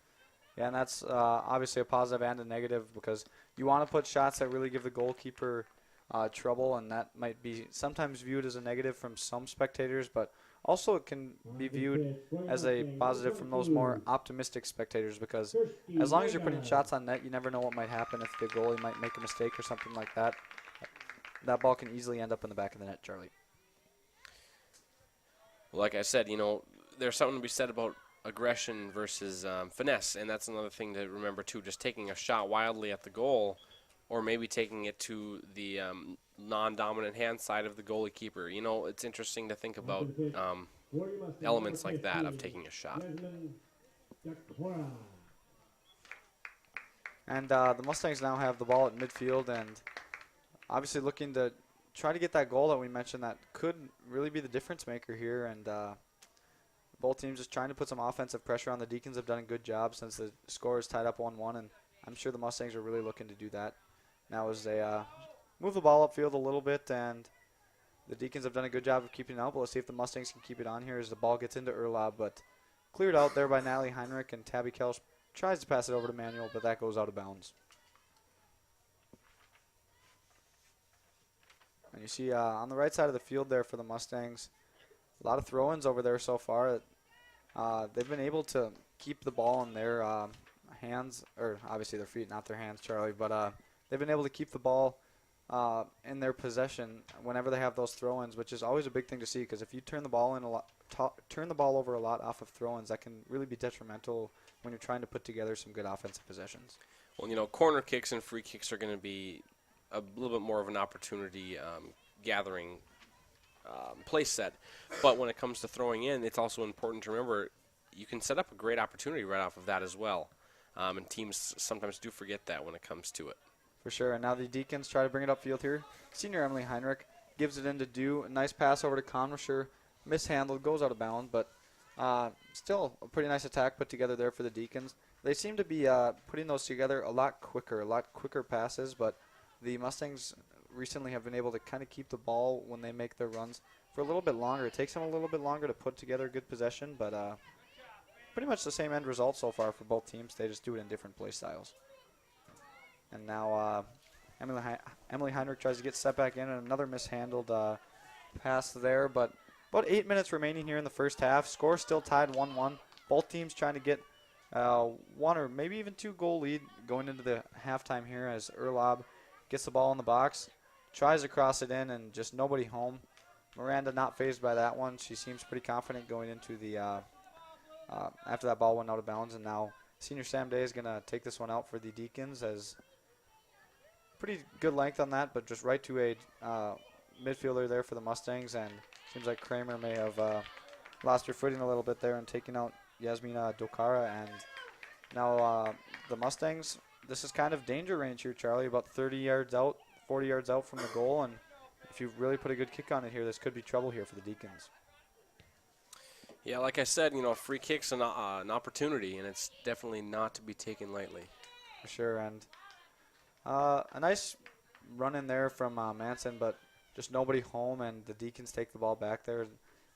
Yeah, and that's obviously a positive and a negative because you want to put shots that really give the goalkeeper trouble, and that might be sometimes viewed as a negative from some spectators, but also it can be viewed as a positive from those more optimistic spectators because as long as you're putting shots on net, you never know what might happen if the goalie might make a mistake or something like that. That ball can easily end up in the back of the net, Charlie. Like I said, there's something to be said about aggression versus finesse, and that's another thing to remember too. Just taking a shot wildly at the goal, or maybe taking it to the non-dominant hand side of the goalie keeper. It's interesting to think about elements like that of taking a shot. And the Mustangs now have the ball at midfield, and obviously looking to try to get that goal that we mentioned that could really be the difference maker here. And both teams just trying to put some offensive pressure on. The Deacons have done a good job since the score is tied up 1-1, and I'm sure the Mustangs are really looking to do that. Now as they move the ball upfield a little bit, and the Deacons have done a good job of keeping it out, but let's see if the Mustangs can keep it on here as the ball gets into Erlab, but cleared out there by Natalie Heinrich, and Tabby Kelsch tries to pass it over to Manuel, but that goes out of bounds. And you see on the right side of the field there for the Mustangs, a lot of throw-ins over there so far. They've been able to keep the ball in their hands, or obviously their feet, not their hands, Charlie, but they've been able to keep the ball in their possession whenever they have those throw-ins, which is always a big thing to see because if you turn the ball over a lot off of throw-ins, that can really be detrimental when you're trying to put together some good offensive possessions. Well, corner kicks and free kicks are going to be a little bit more of an opportunity gathering place set. But when it comes to throwing in, it's also important to remember you can set up a great opportunity right off of that as well. And teams sometimes do forget that when it comes to it. For sure. And now the Deacons try to bring it upfield here. Senior Emily Heinrich gives it in to Do. A nice pass over to Conwisher. Mishandled, goes out of bounds, but still a pretty nice attack put together there for the Deacons. They seem to be putting those together a lot quicker passes, but the Mustangs recently have been able to kind of keep the ball when they make their runs for a little bit longer. It takes them a little bit longer to put together good possession, but pretty much the same end result so far for both teams. They just do it in different play styles. And now Emily Heinrich tries to get set back in, and another mishandled pass there, but about 8 minutes remaining here in the first half. Score still tied 1-1. Both teams trying to get one or maybe even 2 goal lead going into the halftime here as Erlab gets the ball in the box, tries to cross it in, and just nobody home. Miranda not fazed by that one. She seems pretty confident going into the after that ball went out of bounds, and now senior Sam Day is going to take this one out for the Deacons as pretty good length on that, but just right to a midfielder there for the Mustangs, and seems like Kramer may have lost her footing a little bit there and taking out Yasmina Dokara, and Now, the Mustangs, this is kind of danger range here, Charlie, about 30 yards out, 40 yards out from the goal, and if you really put a good kick on it here, this could be trouble here for the Deacons. Yeah, like I said, free kick's an opportunity, and it's definitely not to be taken lightly. For sure, and a nice run in there from Manson, but just nobody home, and the Deacons take the ball back there.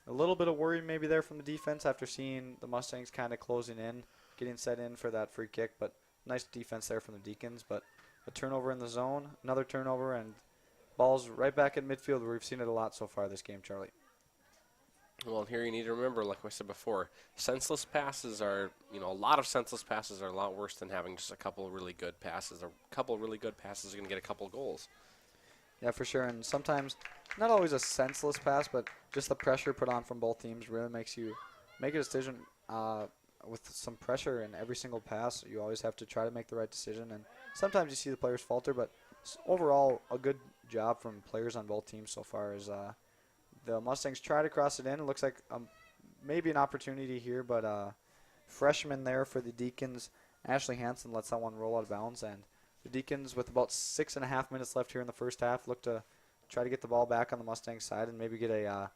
A little bit of worry maybe there from the defense after seeing the Mustangs kind of closing in, getting set in for that free kick, but nice defense there from the Deacons. But a turnover in the zone, another turnover, and ball's right back in midfield where we've seen it a lot so far this game, Charlie. Well, here you need to remember, like I said before, senseless passes are, a lot of senseless passes are a lot worse than having just a couple of really good passes. A couple of really good passes are going to get a couple goals. Yeah, for sure. And sometimes, not always a senseless pass, but just the pressure put on from both teams really makes you make a decision with some pressure in every single pass. You always have to try to make the right decision. And sometimes you see the players falter, but overall, a good job from players on both teams so far as the Mustangs try to cross it in. It looks like maybe an opportunity here, but freshman there for the Deacons, Ashley Hansen, lets that one roll out of bounds. And the Deacons, with about 6.5 minutes left here in the first half, look to try to get the ball back on the Mustangs side and maybe get a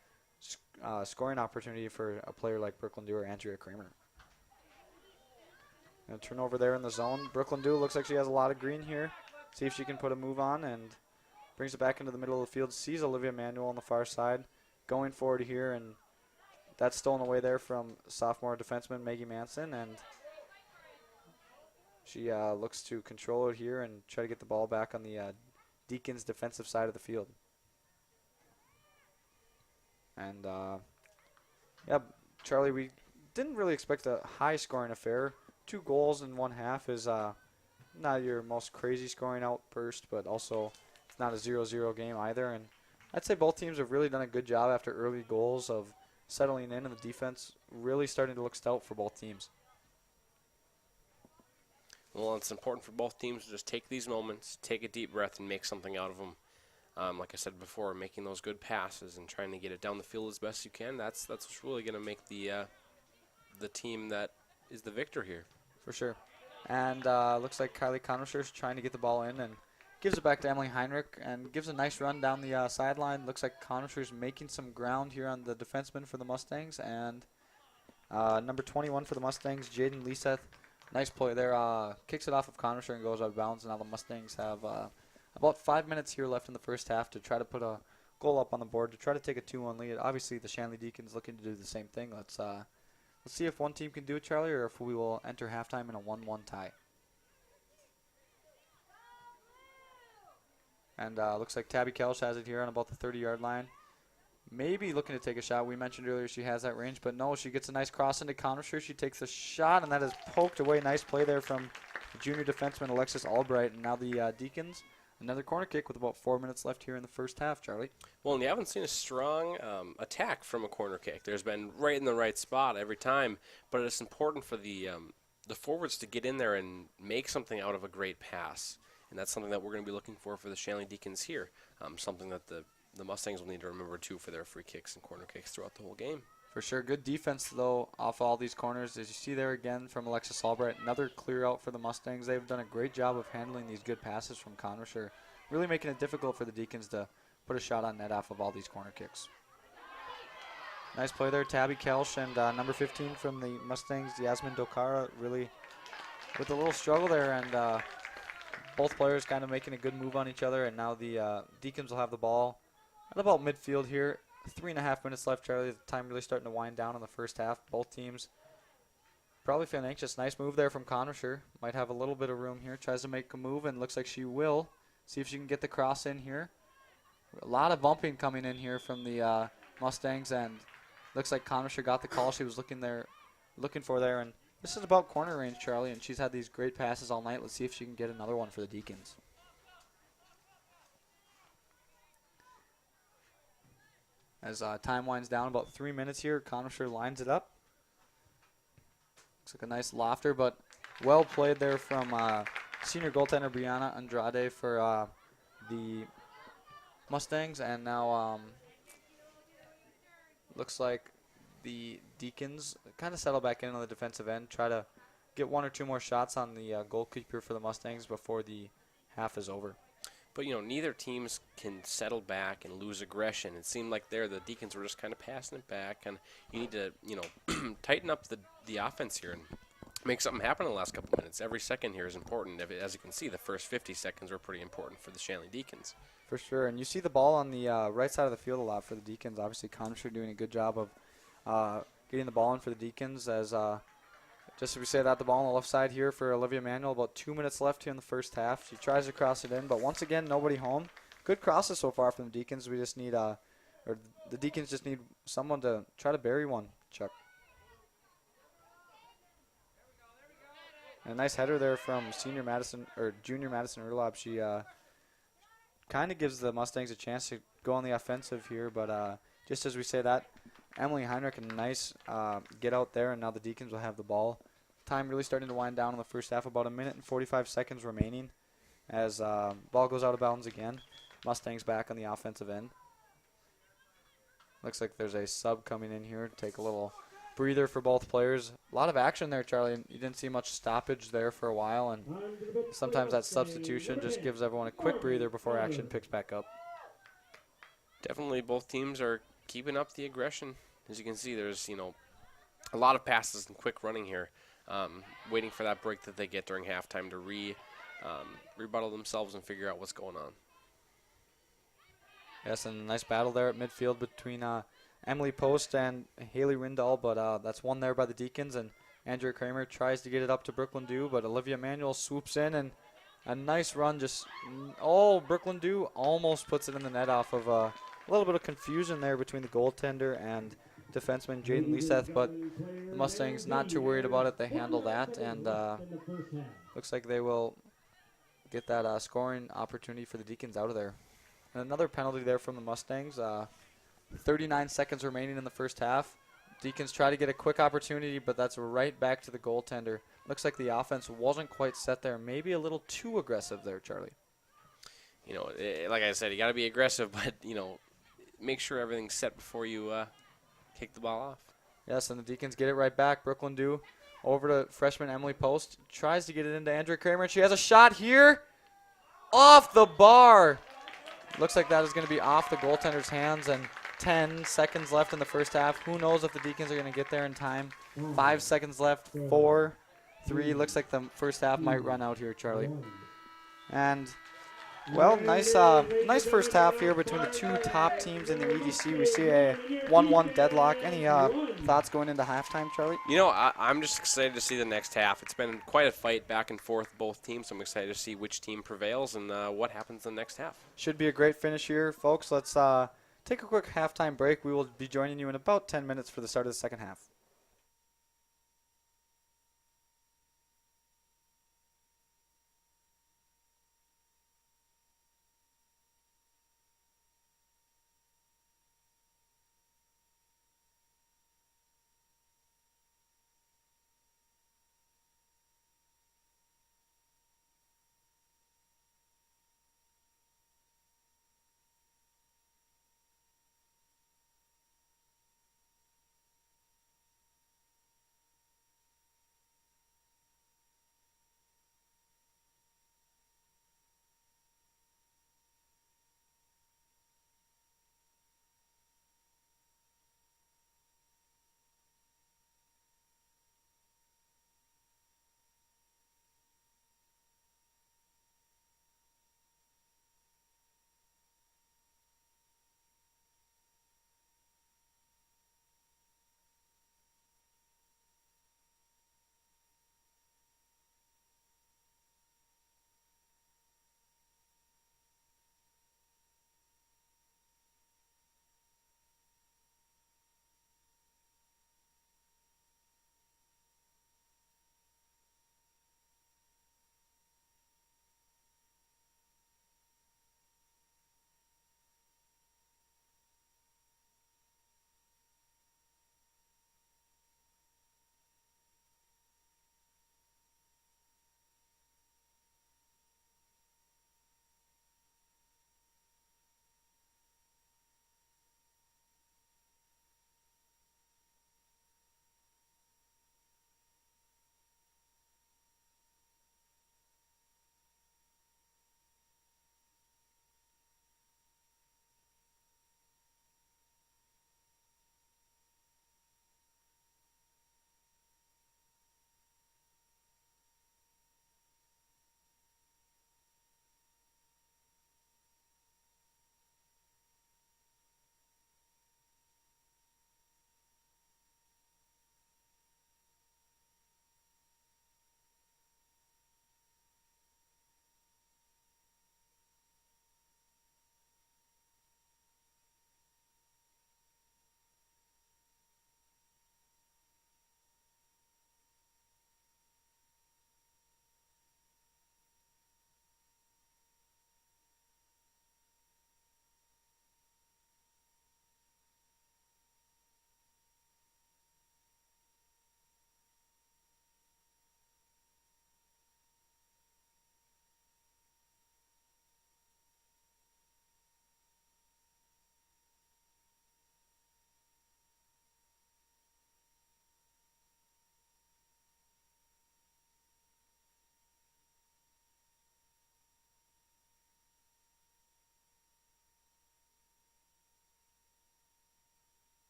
scoring opportunity for a player like Brooklyn Dew or Andrea Kramer. And a turnover there in the zone. Brooklyn Dew looks like she has a lot of green here. See if she can put a move on and brings it back into the middle of the field. Sees Olivia Manuel on the far side. Going forward here, and that's stolen away there from sophomore defenseman Maggie Manson, and she looks to control it here and try to get the ball back on the Deacons' defensive side of the field. And, Charlie, we didn't really expect a high-scoring affair. 2 goals in one half is not your most crazy scoring outburst, but also it's not a 0-0 game either. And I'd say both teams have really done a good job after early goals of settling in, and the defense really starting to look stout for both teams. Well, it's important for both teams to just take these moments, take a deep breath, and make something out of them. Like I said before, making those good passes and trying to get it down the field as best you can. That's what's really going to make the team that is the victor here. For sure. And looks like Kylie Conwisher is trying to get the ball in and gives it back to Emily Heinrich and gives a nice run down the sideline. Looks like Conwisher's making some ground here on the defenseman for the Mustangs. And number 21 for the Mustangs, Jaden Leeseth. Nice play there. Kicks it off of Conwisher and goes out of bounds. And now the Mustangs have about 5 minutes here left in the first half to try to put a goal up on the board to try to take a 2-1 lead. Obviously, the Shanley Deacons looking to do the same thing. Let's see if one team can do it, Charlie, or if we will enter halftime in a 1-1 tie. And looks like Tabby Kelch has it here on about the 30-yard line. Maybe looking to take a shot. We mentioned earlier she has that range, but no, she gets a nice cross into Conwisher. She takes a shot, and that is poked away. Nice play there from the junior defenseman Alexis Albright. And now the Deacons, another corner kick with about 4 minutes left here in the first half, Charlie. Well, and you haven't seen a strong attack from a corner kick. There's been right in the right spot every time, but it's important for the forwards to get in there and make something out of a great pass. And that's something that we're going to be looking for the Shanley Deacons here. Something that the Mustangs will need to remember, too, for their free kicks and corner kicks throughout the whole game. For sure. Good defense, though, off all these corners. As you see there again from Alexis Albright, another clear out for the Mustangs. They've done a great job of handling these good passes from Conwisher, really making it difficult for the Deacons to put a shot on net off of all these corner kicks. Nice play there, Tabby Kelch, and number 15 from the Mustangs, Yasmin Dokara, really with a little struggle there, and both players kind of making a good move on each other, and now the Deacons will have the ball at about midfield here. 3.5 minutes left, Charlie. The time really starting to wind down in the first half. Both teams probably feeling anxious. Nice move there from Conwisher. Might have a little bit of room here. Tries to make a move, and looks like she will. See if she can get the cross in here. A lot of bumping coming in here from the Mustangs, and looks like Conwisher got the call she was looking for there. And this is about corner range, Charlie, and she's had these great passes all night. Let's see if she can get another one for the Deacons. As time winds down, about 3 minutes here, Conwisher lines it up. Looks like a nice lofter, but well played there from senior goaltender Brianna Andrade for the Mustangs. And now looks like the Deacons kind of settle back in on the defensive end, try to get one or two more shots on the goalkeeper for the Mustangs before the half is over. But, neither teams can settle back and lose aggression. It seemed like the Deacons were just kind of passing it back, and you need to, tighten up the offense here and make something happen in the last couple minutes. Every second here is important. As you can see, the first 50 seconds were pretty important for the Shanley Deacons. For sure, and you see the ball on the right side of the field a lot for the Deacons. Obviously, Conusher doing a good job of getting the ball in for the Deacons. As just as we say that, the ball on the left side here for Olivia Manuel. About 2 minutes left here in the first half. She tries to cross it in, but once again, nobody home. Good crosses so far from the Deacons. We just need, or the Deacons just need someone to try to bury one, Chuck. And a nice header there from Junior Madison Erlab. She kind of gives the Mustangs a chance to go on the offensive here, but just as we say that, Emily Heinrich, a nice get out there, and now the Deacons will have the ball. Time really starting to wind down in the first half, about 1 minute and 45 seconds remaining as ball goes out of bounds again. Mustangs back on the offensive end. Looks like there's a sub coming in here to take a little breather for both players. A lot of action there, Charlie. You didn't see much stoppage there for a while, and sometimes that substitution just gives everyone a quick breather before action picks back up. Definitely both teams are keeping up the aggression. As you can see, there's, a lot of passes and quick running here, waiting for that break that they get during halftime to rebuttal themselves and figure out what's going on. Yes, and a nice battle there at midfield between Emily Post and Haley Rindall, but that's won there by the Deacons, and Andrea Kramer tries to get it up to Brooklyn Dew, but Olivia Manuel swoops in, and a nice run Brooklyn Dew almost puts it in the net off of a little bit of confusion there between the goaltender and defenseman Jaden Leeseth, but the Mustangs not too worried about it. They handle that, and looks like they will get that scoring opportunity for the Deacons out of there. And another penalty there from the Mustangs. 39 seconds remaining in the first half. Deacons try to get a quick opportunity, but that's right back to the goaltender. Looks like the offense wasn't quite set there. Maybe a little too aggressive there, Charlie. Like I said, you got to be aggressive, but, make sure everything's set before you kick the ball off. Yes, and the Deacons get it right back. Brooklyn Dew over to freshman Emily Post. Tries to get it into Andrea Kramer, and she has a shot here. Off the bar. Looks like that is going to be off the goaltender's hands, and 10 seconds left in the first half. Who knows if the Deacons are going to get there in time. 5 seconds left. 4, 3. Looks like the first half might run out here, Charlie. And, well, nice first half here between the two top teams in the EDC. We see a 1-1 deadlock. Any thoughts going into halftime, Charlie? I'm just excited to see the next half. It's been quite a fight back and forth both teams. I'm excited to see which team prevails and what happens in the next half. Should be a great finish here, folks. Let's take a quick halftime break. We will be joining you in about 10 minutes for the start of the second half.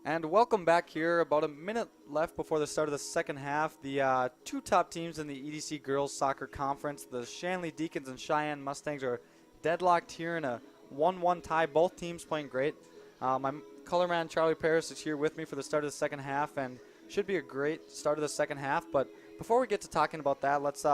And welcome back here. About a minute left before the start of the second half. The two top teams in the EDC Girls Soccer Conference, the Shanley Deacons and Sheyenne Mustangs, are deadlocked here in a 1-1 tie. Both teams playing great. My color man Charlie Paris is here with me for the start of the second half, and should be a great start of the second half. But before we get to talking about that, let's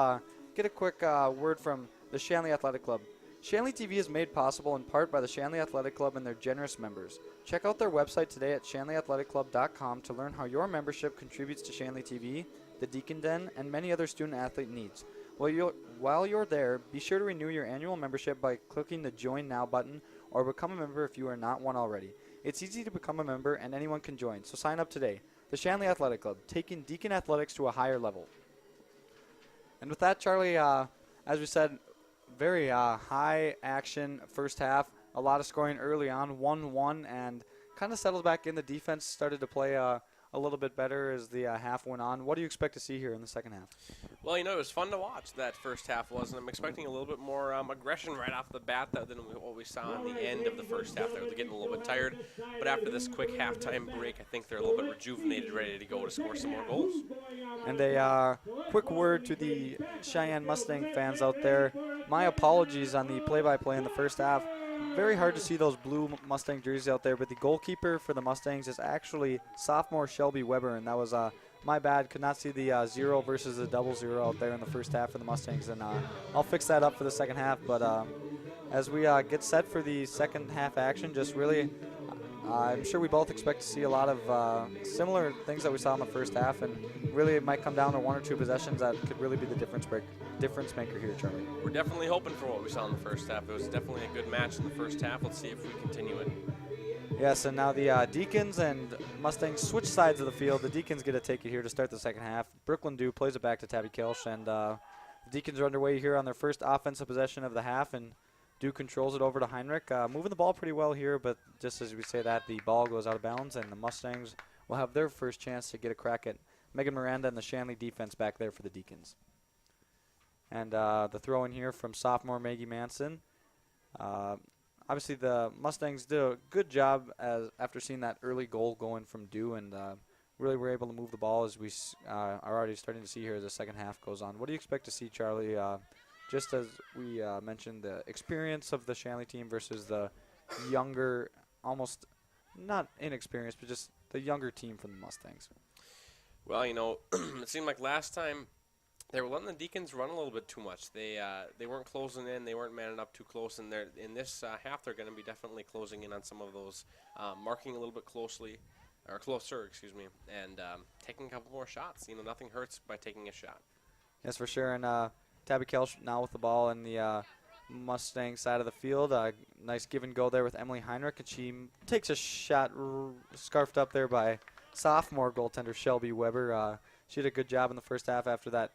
get a quick word from the Shanley Athletic Club. Shanley TV is made possible in part by the Shanley Athletic Club and their generous members. Check out their website today at shanleyathletic.club.com to learn how your membership contributes to Shanley TV, the Deacon Den, and many other student-athlete needs. While you're there, be sure to renew your annual membership by clicking the Join Now button or become a member if you are not one already. It's easy to become a member and anyone can join, so sign up today. The Shanley Athletic Club, taking Deacon athletics to a higher level. And with that, Charlie, as we said, very high action first half. A lot of scoring early on, 1-1, and kind of settled back in. The defense started to play a little bit better as the half went on. What do you expect to see here in the second half? Well, it was fun to watch that first half was, and I'm expecting a little bit more aggression right off the bat than what we saw in the end of the first half. They were getting a little bit tired, but after this quick halftime break, I think they're a little bit rejuvenated, ready to go to score some more goals. And a quick word to the Cheyenne Mustang fans out there. My apologies on the play-by-play in the first half. Very hard to see those blue Mustang jerseys out there, but the goalkeeper for the Mustangs is actually sophomore Shelby Weber, and that was my bad. Could not see the 0 versus the 0-0 out there in the first half for the Mustangs, and I'll fix that up for the second half. But as we get set for the second half action, just really, I'm sure we both expect to see a lot of similar things that we saw in the first half, and really it might come down to one or two possessions that could really be the difference maker here, Charlie. We're definitely hoping for what we saw in the first half. It was definitely a good match in the first half. Let's see if we continue it. Yes, and now the Deacons and Mustangs switch sides of the field. The Deacons get a take it here to start the second half. Brooklyn Dew plays it back to Tabby Kelsch, and the Deacons are underway here on their first offensive possession of the half, and Dew controls it over to Heinrich. Moving the ball pretty well here, but just as we say that, the ball goes out of bounds, and the Mustangs will have their first chance to get a crack at Megan Miranda and the Shanley defense back there for the Deacons. And the throw in here from sophomore Maggie Manson. Obviously, the Mustangs did a good job after seeing that early goal going from Dew, and really were able to move the ball as we are already starting to see here as the second half goes on. What do you expect to see, Charlie? Just as we mentioned, the experience of the Shanley team versus the younger, almost not inexperienced, but just the younger team from the Mustangs. Well, it seemed like last time they were letting the Deacons run a little bit too much. They weren't closing in. They weren't manning up too close. And in this half, they're going to be definitely closing in on some of those, marking a little bit closer, and taking a couple more shots. Nothing hurts by taking a shot. Yes, for sure. And Tabby Kelsch now with the ball in the Mustang side of the field. Nice give and go there with Emily Heinrich, and she takes a shot scarfed up there by sophomore goaltender Shelby Weber. She did a good job in the first half after that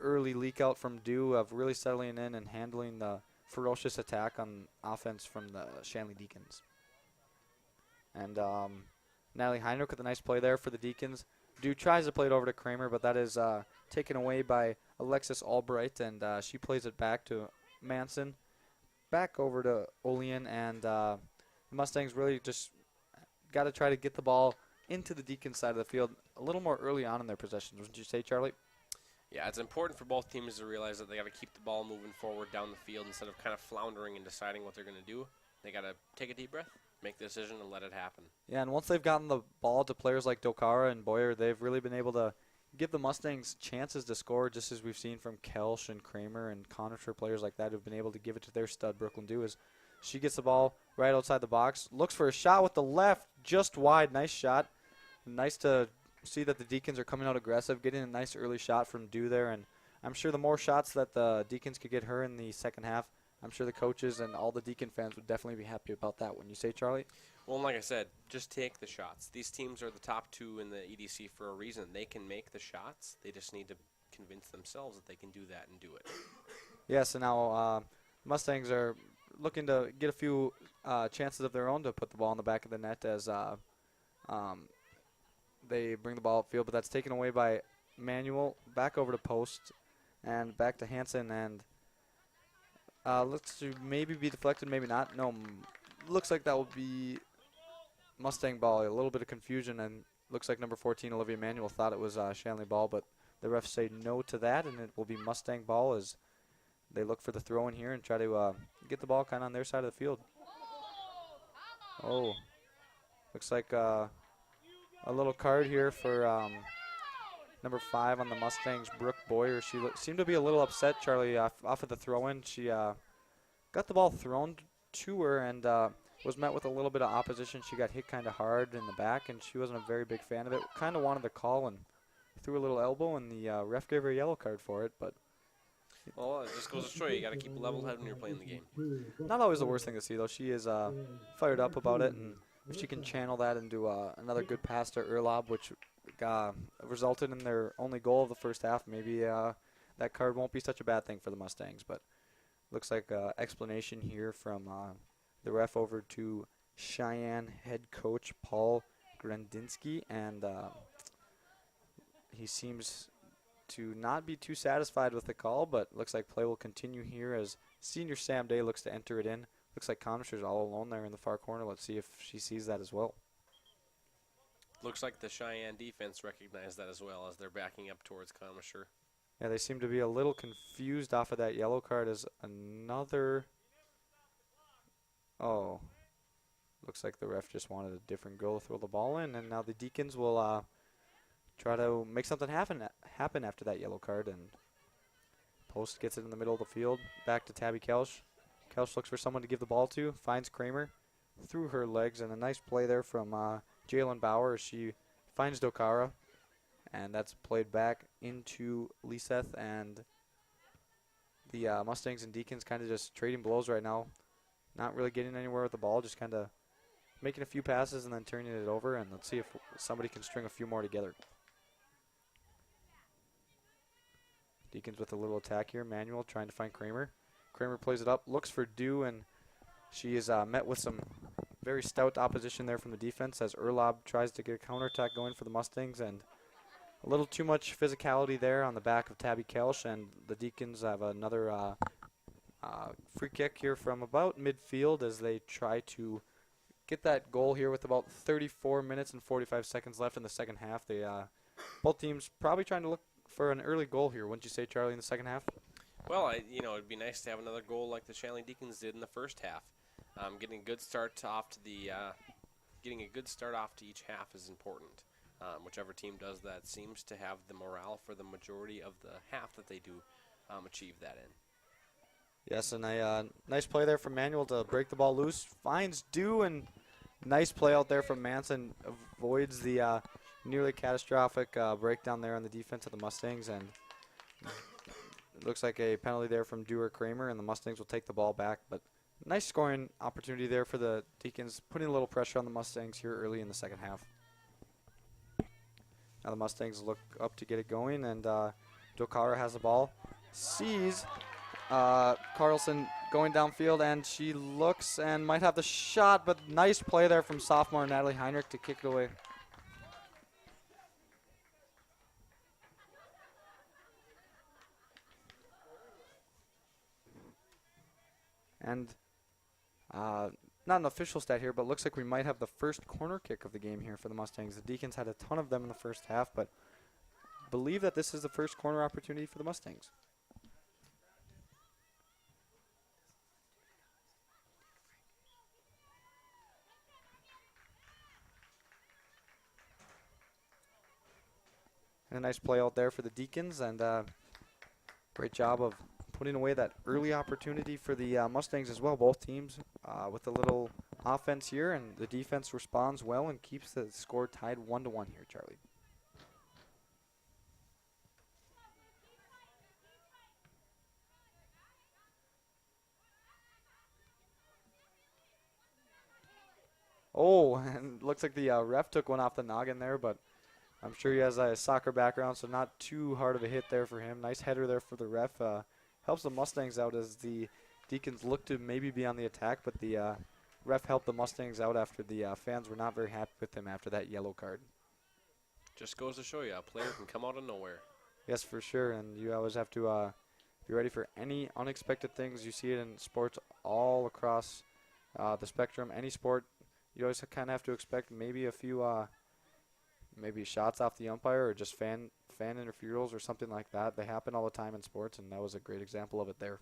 early leak out from Dew of really settling in and handling the ferocious attack on offense from the Shanley Deacons. And Natalie Heinrich with a nice play there for the Deacons. Dew tries to play it over to Kramer, but that is taken away by Alexis Albright, and she plays it back to Manson, back over to Olean, and the Mustangs really just got to try to get the ball into the Deacon side of the field a little more early on in their possessions. Wouldn't you say, Charlie? Yeah, it's important for both teams to realize that they got to keep the ball moving forward down the field instead of kind of floundering and deciding what they're going to do. They got to take a deep breath, make the decision, and let it happen. Yeah, and once they've gotten the ball to players like Dokara and Boyer, they've really been able to give the Mustangs chances to score, just as we've seen from Kelsch and Kramer and Conacher, players like that who've been able to give it to their stud, Brooklyn Dew, as she gets the ball right outside the box, looks for a shot with the left, just wide. Nice shot. Nice to see that the Deacons are coming out aggressive, getting a nice early shot from Dew there, and I'm sure the more shots that the Deacons could get her in the second half, I'm sure the coaches and all the Deacon fans would definitely be happy about that. Wouldn't you say, Charlie? Well, like I said, just take the shots. These teams are the top two in the EDC for a reason. They can make the shots. They just need to convince themselves that they can do that and do it. Yes, and now Mustangs are looking to get a few chances of their own to put the ball in the back of the net as they bring the ball upfield, but that's taken away by Manuel. Back over to Post and back to Hansen, and looks to maybe be deflected, maybe not. No, looks like that will be Mustang ball. A little bit of confusion, and looks like number 14, Olivia Manuel, thought it was Shanley ball, but the refs say no to that, and it will be Mustang ball as they look for the throw in here and try to get the ball kind of on their side of the field. Oh, looks like a little card here for number 5 on the Mustangs, Brooke Boyer. She seemed to be a little upset, Charlie, off of the throw-in. She got the ball thrown to her and was met with a little bit of opposition. She got hit kind of hard in the back, and she wasn't a very big fan of it. Kind of wanted the call and threw a little elbow, and the ref gave her a yellow card for it. But well, it just goes to show you got to keep a level head when you're playing the game. Not always the worst thing to see, though. She is fired up about it, and if she can channel that into another good pass to Erlob, which resulted in their only goal of the first half, maybe that card won't be such a bad thing for the Mustangs. But looks like explanation here from the ref over to Cheyenne head coach Paul Grandinsky, and he seems to not be too satisfied with the call, but looks like play will continue here as senior Sam Day looks to enter it in. Looks like Converser's all alone there in the far corner. Let's see if she sees that as well. Looks like the Cheyenne defense recognized that as well as they're backing up towards Converser. Yeah, they seem to be a little confused off of that yellow card as another... Oh, looks like the ref just wanted a different girl to throw the ball in, and now the Deacons will try to make something happen after that yellow card, and Post gets it in the middle of the field. Back to Tabby Kelsch. Kelsch looks for someone to give the ball to, finds Kramer through her legs, and a nice play there from Jalen Bauer as she finds Dokara, and that's played back into Liseth, and the Mustangs and Deacons kind of just trading blows right now. Not really getting anywhere with the ball, just kind of making a few passes and then turning it over, and let's see if somebody can string a few more together. Deacons with a little attack here. Manuel trying to find Kramer. Kramer plays it up, looks for Dew, and she is met with some very stout opposition there from the defense as Erlob tries to get a counterattack going for the Mustangs, and a little too much physicality there on the back of Tabby Kelsch, and the Deacons have another free kick here from about midfield as they try to get that goal here with about 34 minutes and 45 seconds left in the second half. They both teams probably trying to look for an early goal here, wouldn't you say, Charlie, in the second half? Well, it'd be nice to have another goal like the Shanley Deacons did in the first half. Getting a good start off to each half is important. Whichever team does that seems to have the morale for the majority of the half that they do achieve that in. Yes, and a nice play there from Manuel to break the ball loose. Finds Dew, and nice play out there from Manson. Avoids the nearly catastrophic breakdown there on the defense of the Mustangs, and it looks like a penalty there from Dew or Kramer, and the Mustangs will take the ball back. But nice scoring opportunity there for the Deacons, putting a little pressure on the Mustangs here early in the second half. Now the Mustangs look up to get it going, and Dokara has the ball. Sees Carlson going downfield, and she looks and might have the shot, but nice play there from sophomore Natalie Heinrich to kick it away. And not an official stat here, but looks like we might have the first corner kick of the game here for the Mustangs. The Deacons had a ton of them in the first half, but believe that this is the first corner opportunity for the Mustangs. And a nice play out there for the Deacons, and great job of putting away that early opportunity for the Mustangs as well. Both teams with a little offense here, and the defense responds well and keeps the score tied 1-1 here, Charlie. Oh, and looks like the ref took one off the noggin there, but I'm sure he has a soccer background, so not too hard of a hit there for him. Nice header there for the ref. Helps the Mustangs out as the Deacons look to maybe be on the attack, but the ref helped the Mustangs out after the fans were not very happy with him after that yellow card. Just goes to show you, a player can come out of nowhere. Yes, for sure, and you always have to be ready for any unexpected things. You see it in sports all across the spectrum. Any sport, you always kind of have to expect maybe a few maybe shots off the umpire or just fan interferals or something like that. They happen all the time in sports, and that was a great example of it there.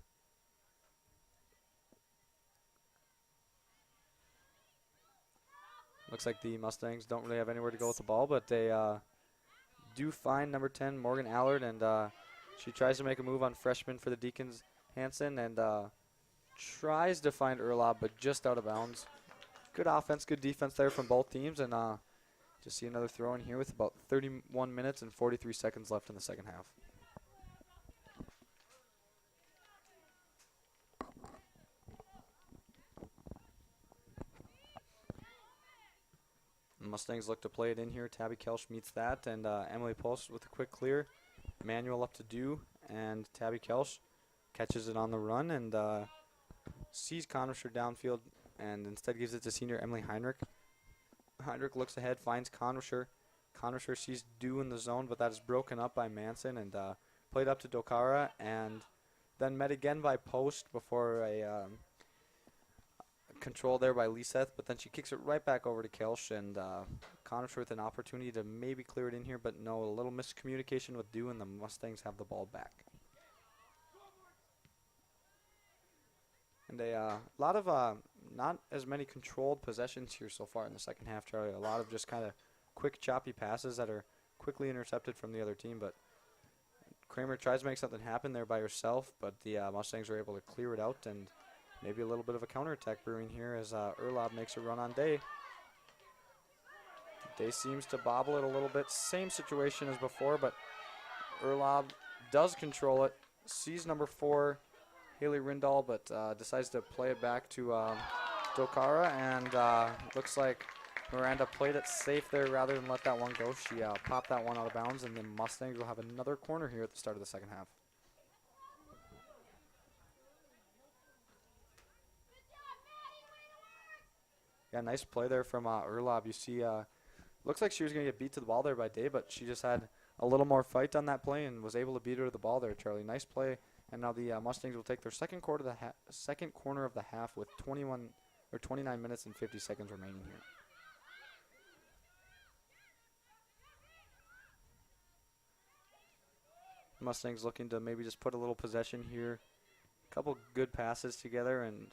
Looks like the Mustangs don't really have anywhere to go with the ball, but they do find number 10, Morgan Allard, and she tries to make a move on freshman for the Deacons, Hansen, and tries to find Erlob, but just out of bounds. Good offense, good defense there from both teams, and just see another throw in here with about 31 minutes and 43 seconds left in the second half. The Mustangs look to play it in here. Tabby Kelsch meets that, and Emily Post with a quick clear. Manuel up to do, and Tabby Kelsch catches it on the run and sees Conrisher downfield and instead gives it to senior Emily Heinrich. Heinrich looks ahead, finds Conrisher. Conrisher sees Dew in the zone, but that is broken up by Manson and played up to Dokara and then met again by Post before a control there by Liseth, but then she kicks it right back over to Kelsch, and Conrisher with an opportunity to maybe clear it in here, but no, a little miscommunication with Dew, and the Mustangs have the ball back. And a lot of not as many controlled possessions here so far in the second half, Charlie. A lot of just kind of quick, choppy passes that are quickly intercepted from the other team. But Kramer tries to make something happen there by herself, but the Mustangs are able to clear it out, and maybe a little bit of a counterattack brewing here as Erlob makes a run on Day. Day seems to bobble it a little bit. Same situation as before, but Erlob does control it. Sees number 4, Haley Rindall, but decides to play it back to Dokara, and looks like Miranda played it safe there rather than let that one go. She popped that one out of bounds, and the Mustangs will have another corner here at the start of the second half. Yeah, nice play there from Erlob. You see, looks like she was going to get beat to the ball there by Day, but she just had a little more fight on that play and was able to beat her to the ball there, Charlie. Nice play. And now the Mustangs will take their second corner of the half with 29 minutes and 50 seconds remaining here. Mustangs looking to maybe just put a little possession here. A couple good passes together, and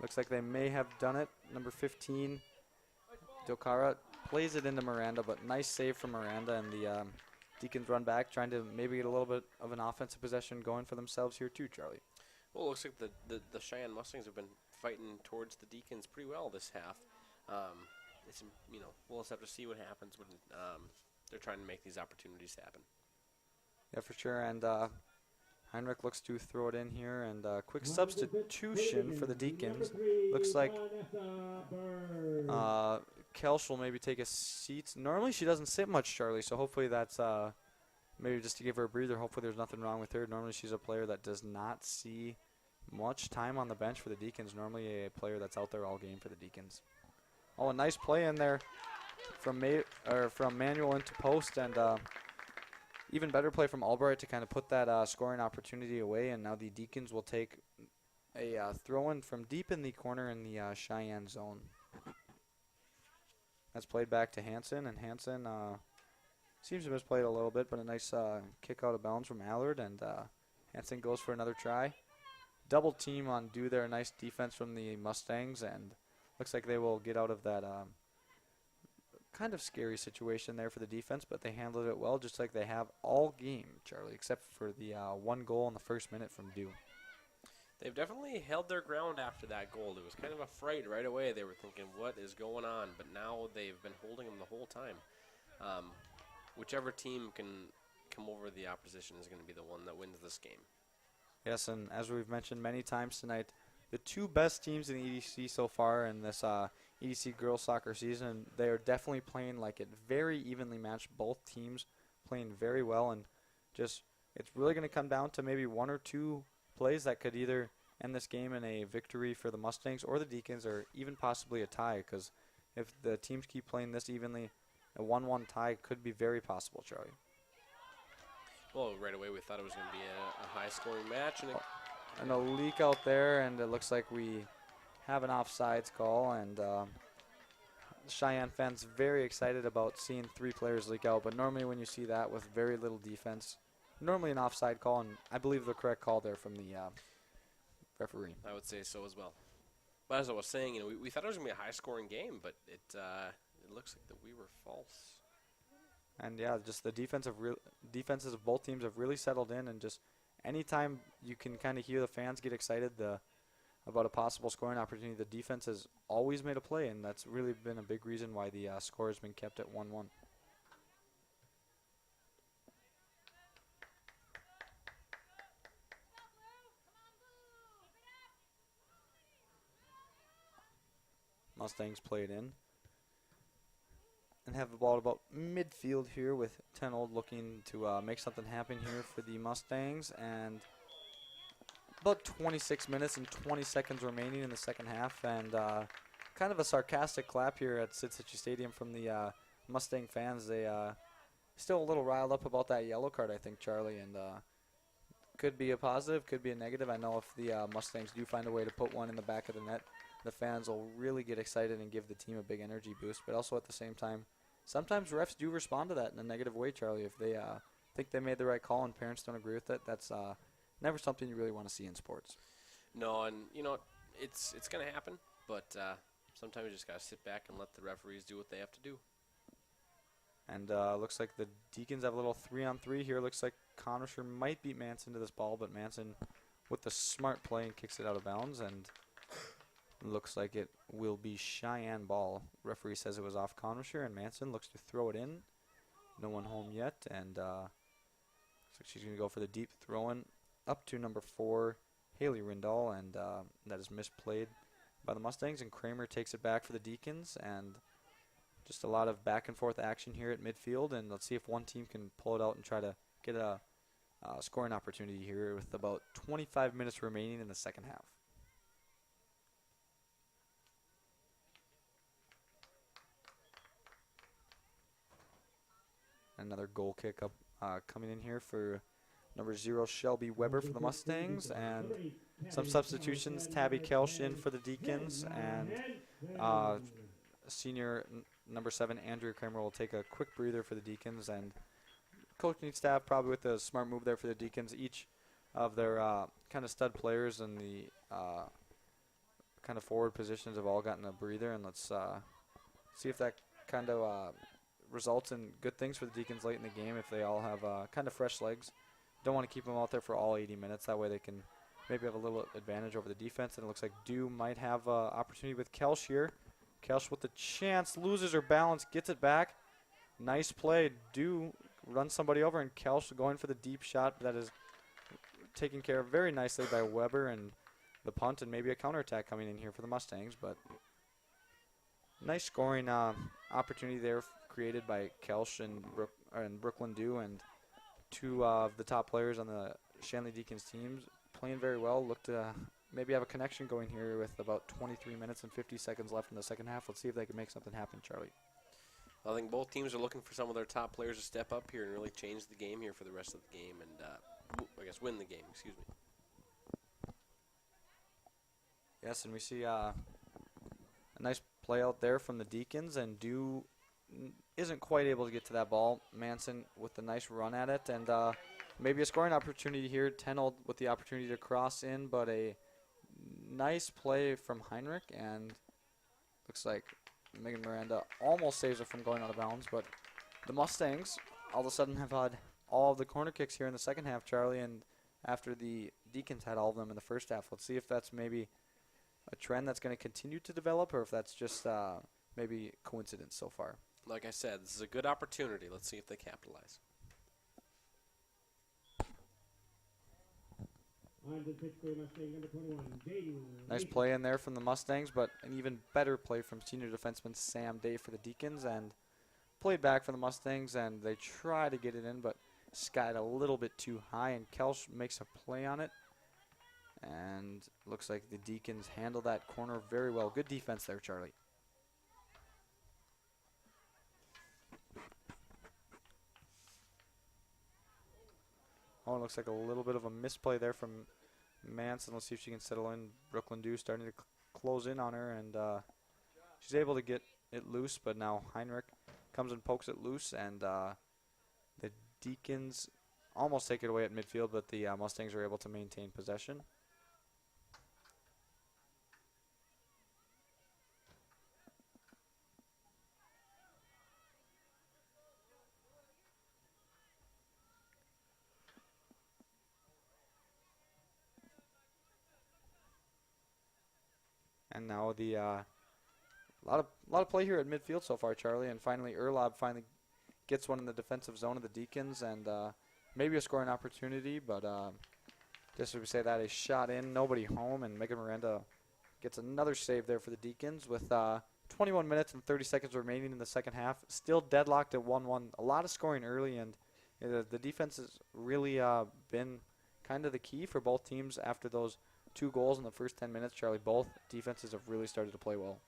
looks like they may have done it. Number 15, Dokara plays it into Miranda, but nice save from Miranda, and the Deacons run back, trying to maybe get a little bit of an offensive possession going for themselves here too, Charlie. Well, it looks like the Cheyenne Mustangs have been fighting towards the Deacons pretty well this half. It's, we'll just have to see what happens when they're trying to make these opportunities happen. Yeah, for sure. And Heinrich looks to throw it in here, and quick substitution for the Deacons. Looks like Kelsch will maybe take a seat. Normally she doesn't sit much, Charlie, so hopefully that's maybe just to give her a breather. Hopefully there's nothing wrong with her. Normally she's a player that does not see much time on the bench for the Deacons. Normally a player that's out there all game for the Deacons. Oh, a nice play in there from Manuel into post, and even better play from Albright to kind of put that scoring opportunity away. And now the Deacons will take a throw-in from deep in the corner in the Cheyenne zone. That's played back to Hansen, and Hansen seems to have misplayed a little bit, but a nice kick out of bounds from Allard, and Hansen goes for another try. Double team on Dew there, nice defense from the Mustangs, and looks like they will get out of that kind of scary situation there for the defense, but they handled it well, just like they have all game, Charlie, except for the one goal in the first minute from Dew. They've definitely held their ground after that goal. It was kind of a fright right away. They were thinking, what is going on? But now they've been holding them the whole time. Whichever team can come over the opposition is going to be the one that wins this game. Yes, and as we've mentioned many times tonight, the two best teams in the EDC so far in this EDC girls soccer season, they are definitely playing like it very evenly matched. Both teams playing very well, and just it's really going to come down to maybe one or two plays that could either end this game in a victory for the Mustangs or the Deacons, or even possibly a tie, because if the teams keep playing this evenly, a 1-1 tie could be very possible, Charlie. Well, right away we thought it was going to be a high-scoring match. And a leak out there, and it looks like we have an offsides call, and Cheyenne fans very excited about seeing 3 players leak out, but normally when you see that with very little defense, normally an offside call, and I believe the correct call there from the referee. I would say so as well. But as I was saying, we thought it was going to be a high-scoring game, but it looks like that we were false. And yeah, just the defenses of both teams have really settled in, and just anytime you can kind of hear the fans get excited about a possible scoring opportunity, the defense has always made a play, and that's really been a big reason why the score has been kept at 1-1. Mustangs play it in and have the ball at about midfield here with 10-old looking to make something happen here for the Mustangs, and about 26 minutes and 20 seconds remaining in the second half, and kind of a sarcastic clap here at Cichy Stadium from the Mustang fans. They still a little riled up about that yellow card, I think, Charlie, and could be a positive, could be a negative. I know if the Mustangs do find a way to put one in the back of the net, the fans will really get excited and give the team a big energy boost, but also at the same time, sometimes refs do respond to that in a negative way, Charlie. If they think they made the right call and parents don't agree with it, that's never something you really want to see in sports. No, and it's going to happen, but sometimes you just got to sit back and let the referees do what they have to do. And looks like the Deacons have a little 3-on-3 here. Looks like Conrisher might beat Manson to this ball, but Manson with the smart play and kicks it out of bounds, and looks like it will be Cheyenne ball. Referee says it was off Conrisher, and Manson looks to throw it in. No one home yet, and looks like she's going to go for the deep throw-in up to number 4, Haley Rindall, and that is misplayed by the Mustangs, and Kramer takes it back for the Deacons, and just a lot of back and forth action here at midfield, and let's see if one team can pull it out and try to get a scoring opportunity here with about 25 minutes remaining in the second half. Another goal kick up coming in here for number 0, Shelby Weber for the Mustangs, and some substitutions. Tabby Kelsch in for the Deacons, and senior number 7, Andrea Kramer, will take a quick breather for the Deacons, and coaching staff probably with a smart move there for the Deacons. Each of their kind of stud players in the kind of forward positions have all gotten a breather, and let's see if that kind of results in good things for the Deacons late in the game if they all have kind of fresh legs. Don't want to keep them out there for all 80 minutes. That way they can maybe have a little advantage over the defense. And it looks like Dew might have an opportunity with Kelsch here. Kelsch with the chance, loses her balance, gets it back. Nice play. Dew runs somebody over, and Kelsch going for the deep shot that is taken care of very nicely by Weber, and the punt and maybe a counterattack coming in here for the Mustangs. But nice scoring opportunity there created by Kelsch and Brooklyn Dew, and 2 of the top players on the Shanley Deacons teams playing very well. Look to maybe have a connection going here with about 23 minutes and 50 seconds left in the second half. Let's see if they can make something happen, Charlie. I think both teams are looking for some of their top players to step up here and really change the game here for the rest of the game, and I guess win the game, excuse me. Yes, and we see a nice play out there from the Deacons, and Dew isn't quite able to get to that ball. Manson with a nice run at it, and maybe a scoring opportunity here. 10-old with the opportunity to cross in, but a nice play from Heinrich, and looks like Megan Miranda almost saves it from going out of bounds, but the Mustangs all of a sudden have had all of the corner kicks here in the second half, Charlie, and after the Deacons had all of them in the first half. Let's see if that's maybe a trend that's going to continue to develop, or if that's just maybe coincidence so far. Like I said, this is a good opportunity. Let's see if they capitalize. Nice play in there from the Mustangs, but an even better play from senior defenseman Sam Day for the Deacons, and played back for the Mustangs, and they try to get it in, but skied a little bit too high, and Kelsch makes a play on it, and looks like the Deacons handle that corner very well. Good defense there, Charlie. Oh, it looks like a little bit of a misplay there from Manson. Let's see if she can settle in. Brooklyn Dew starting to close in on her, and she's able to get it loose, but now Heinrich comes and pokes it loose, and the Deacons almost take it away at midfield, but the Mustangs are able to maintain possession. And now the lot of play here at midfield so far, Charlie. And finally, Erlob finally gets one in the defensive zone of the Deacons, and maybe a scoring opportunity. But just as we say that, a shot in, nobody home, and Megan Miranda gets another save there for the Deacons with 21 minutes and 30 seconds remaining in the second half. Still deadlocked at 1-1. A lot of scoring early, and the defense has really been kind of the key for both teams after those 2 goals in the first 10 minutes, Charlie. Both defenses have really started to play well.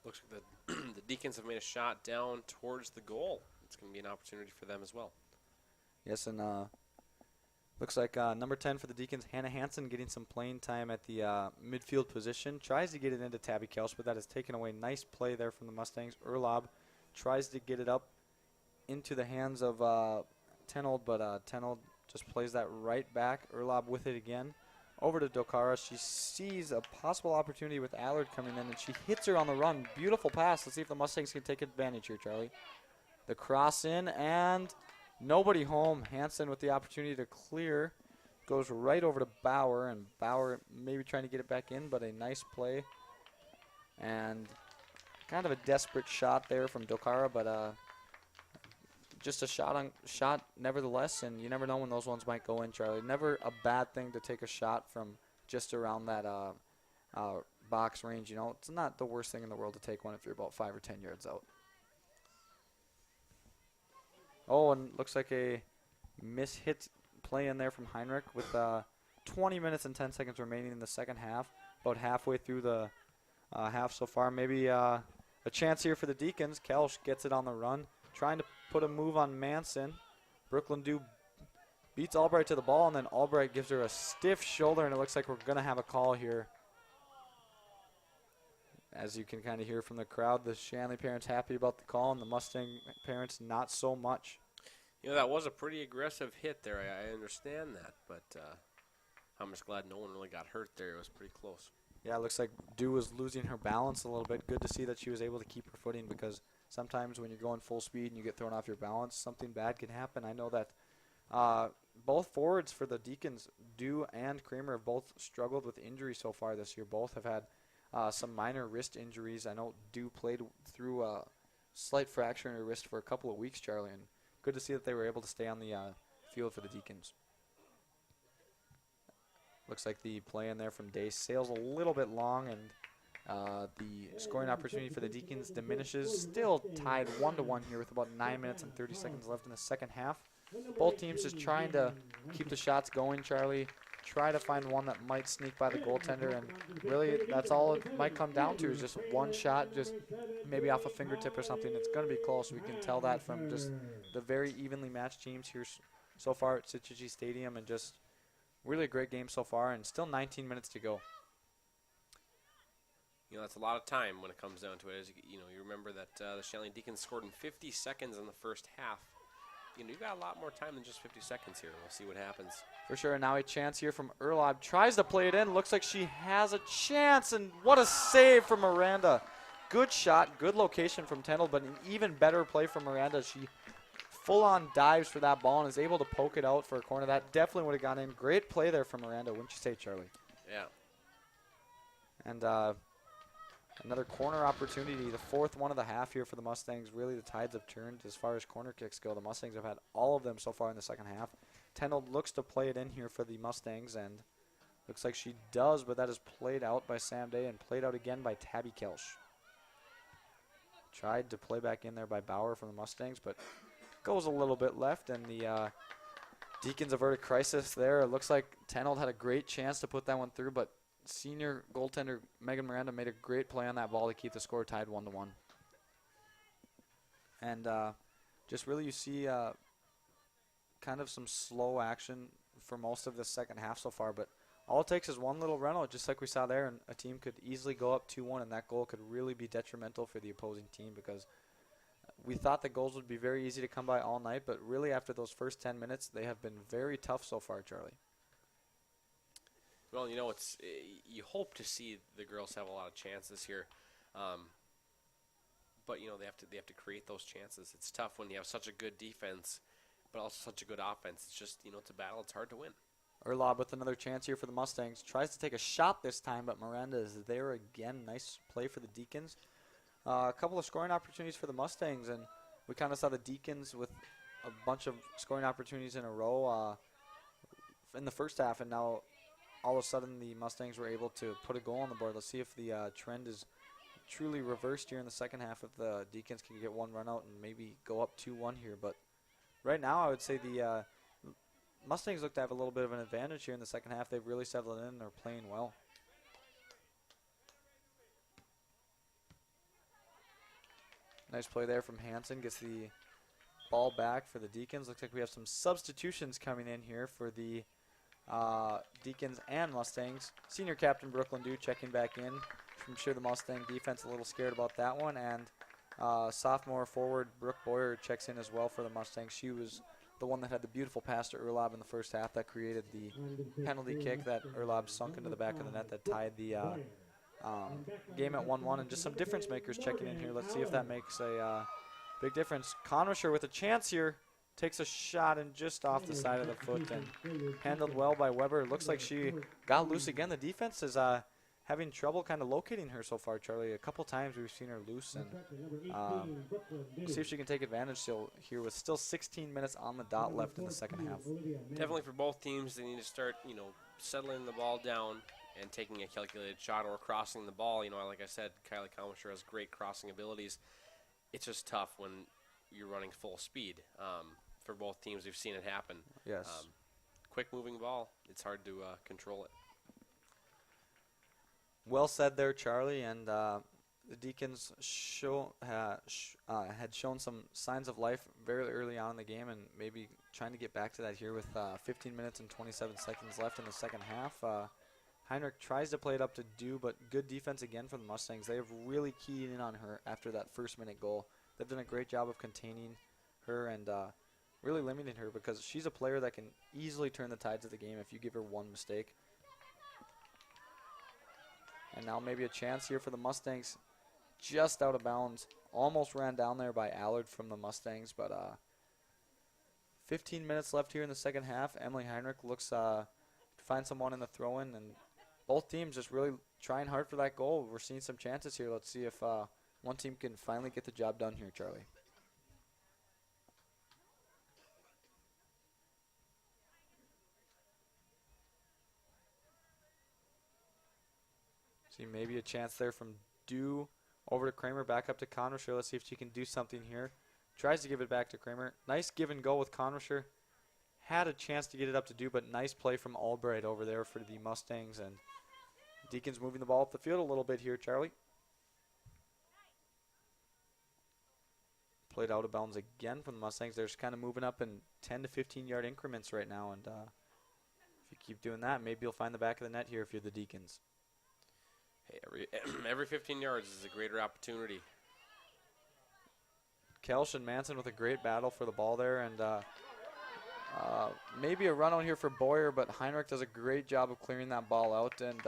Looks like the Deacons have made a shot down towards the goal. It's going to be an opportunity for them as well. Yes, and looks like number 10 for the Deacons, Hannah Hansen, getting some playing time at the midfield position. Tries to get it into Tabby Kelsch, but that is taken away. Nice play there from the Mustangs. Erlob tries to get it up into the hands of Tenold, but Tenold just plays that right back. Erlob with it again. Over to Dokara. She sees a possible opportunity with Allard coming in, and she hits her on the run. Beautiful pass. Let's see if the Mustangs can take advantage here, Charlie. The cross in, and nobody home. Hansen with the opportunity to clear. Goes right over to Bauer, and Bauer maybe trying to get it back in, but a nice play. And kind of a desperate shot there from Dokara, but just a shot nevertheless, and you never know when those ones might go in, Charlie. Never a bad thing to take a shot from just around that box range. You know, it's not the worst thing in the world to take one if you're about 5 or 10 yards out. Oh, and looks like a miss-hit play in there from Heinrich with 20 minutes and 10 seconds remaining in the second half. About halfway through the half so far. Maybe a chance here for the Deacons. Kelsch gets it on the run, trying to put a move on Manson. Brooklyn Dew beats Albright to the ball, and then Albright gives her a stiff shoulder, and it looks like we're going to have a call here. As you can kind of hear from the crowd, the Shanley parents happy about the call, and the Mustang parents not so much. You know, that was a pretty aggressive hit there. I understand that, but I'm just glad no one really got hurt there. It was pretty close. Yeah, it looks like Dew was losing her balance a little bit. Good to see that she was able to keep her footing, because sometimes when you're going full speed and you get thrown off your balance, something bad can happen. I know that both forwards for the Deacons, Dew and Kramer, have both struggled with injury so far this year. Both have had some minor wrist injuries. I know Dew played through a slight fracture in her wrist for a couple of weeks, Charlie, and good to see that they were able to stay on the field for the Deacons. Looks like the play in there from Day sails a little bit long, and the scoring opportunity for the Deacons diminishes. Still tied 1-1 here with about 9 minutes and 30 seconds left in the second half. Both teams just trying to keep the shots going, Charlie. Try to find one that might sneak by the goaltender, and really that's all it might come down to, is just one shot, just maybe off a fingertip or something. It's going to be close. We can tell that from just the very evenly matched teams here so far at Cichy Stadium, and just really a great game so far, and still 19 minutes to go. You know, that's a lot of time when it comes down to it. As you know, you remember that the Shanley Deacons scored in 50 seconds in the first half. You know, you've got a lot more time than just 50 seconds here. We'll see what happens. For sure, and now a chance here from Erlob. Tries to play it in. Looks like she has a chance, and what a save from Miranda. Good shot, good location from Tenold, but an even better play from Miranda. She full-on dives for that ball and is able to poke it out for a corner. That definitely would have gone in. Great play there from Miranda, wouldn't you say, Charlie? Yeah. And another corner opportunity, the fourth one of the half here for the Mustangs. Really, the tides have turned as far as corner kicks go. The Mustangs have had all of them so far in the second half. Tenold looks to play it in here for the Mustangs, and looks like she does, but that is played out by Sam Day and played out again by Tabby Kelsch. Tried to play back in there by Bauer from the Mustangs, but goes a little bit left, and the Deacons avert a crisis there. It looks like Tenold had a great chance to put that one through, but senior goaltender Megan Miranda made a great play on that ball to keep the score tied 1-1. And just really you see kind of some slow action for most of the second half so far, but all it takes is one little run out, just like we saw there, and a team could easily go up 2-1, and that goal could really be detrimental for the opposing team because we thought the goals would be very easy to come by all night, but really after those first 10 minutes, they have been very tough so far, Charlie. Well, you know, it's you hope to see the girls have a lot of chances here, but you know they have to create those chances. It's tough when you have such a good defense, but also such a good offense. It's just, you know, it's a battle. It's hard to win. Erlob with another chance here for the Mustangs. Tries to take a shot this time, but Miranda is there again. Nice play for the Deacons. A couple of scoring opportunities for the Mustangs, and we kind of saw the Deacons with a bunch of scoring opportunities in a row in the first half, and now all of a sudden the Mustangs were able to put a goal on the board. Let's see if the trend is truly reversed here in the second half, if the Deacons can get one run out and maybe go up 2-1 here. But right now I would say the Mustangs look to have a little bit of an advantage here in the second half. They've really settled in and they're playing well. Nice play there from Hansen. Gets the ball back for the Deacons. Looks like we have some substitutions coming in here for the Deacons and Mustangs. Senior captain Brooklyn Dew checking back in. I'm sure the Mustang defense a little scared about that one. And sophomore forward Brooke Boyer checks in as well for the Mustangs. She was the one that had the beautiful pass to Erlob in the first half that created the penalty kick that Erlob sunk into the back of the net that tied the game at 1-1. And just some difference makers checking in here. Let's see if that makes a big difference. Conwisher with a chance here. Takes a shot and just off the side of the foot and handled well by Weber. Looks like she got loose again. The defense is having trouble kind of locating her so far, Charlie. A couple times we've seen her loose, and we'll see if she can take advantage here with still 16 minutes on the dot left in the second half. Definitely for both teams, they need to start, you know, settling the ball down and taking a calculated shot or crossing the ball. You know, like I said, Kylie Conwisher has great crossing abilities. It's just tough when you're running full speed. For both teams, we've seen it happen. Yes. Quick moving ball, it's hard to control it. Well said there, Charlie. And the Deacons had shown some signs of life very early on in the game, and maybe trying to get back to that here with 15 minutes and 27 seconds left in the second half. Heinrich tries to play it up to Dew, but good defense again from the Mustangs. They have really keyed in on her after that first-minute goal. They've done a great job of containing her and really limiting her because she's a player that can easily turn the tides of the game if you give her one mistake. And now maybe a chance here for the Mustangs. Just out of bounds. Almost ran down there by Allard from the Mustangs, but 15 minutes left here in the second half. Emily Heinrich looks to find someone in the throw-in, and both teams just really trying hard for that goal. We're seeing some chances here. Let's see if one team can finally get the job done here, Charlie. See maybe a chance there from Dew over to Kramer, back up to Conwisher. Let's see if she can do something here. Tries to give it back to Kramer. Nice give and go with Conwisher. Had a chance to get it up to Dew, but nice play from Albright over there for the Mustangs. And Deacons moving the ball up the field a little bit here, Charlie. Played out of bounds again from the Mustangs. They're just kind of moving up in 10 to 15-yard increments right now. And if you keep doing that, maybe you'll find the back of the net here if you're the Deacons. Hey, every 15 yards is a greater opportunity. Kelsch and Manson with a great battle for the ball there, and maybe a run out here for Boyer, but Heinrich does a great job of clearing that ball out, and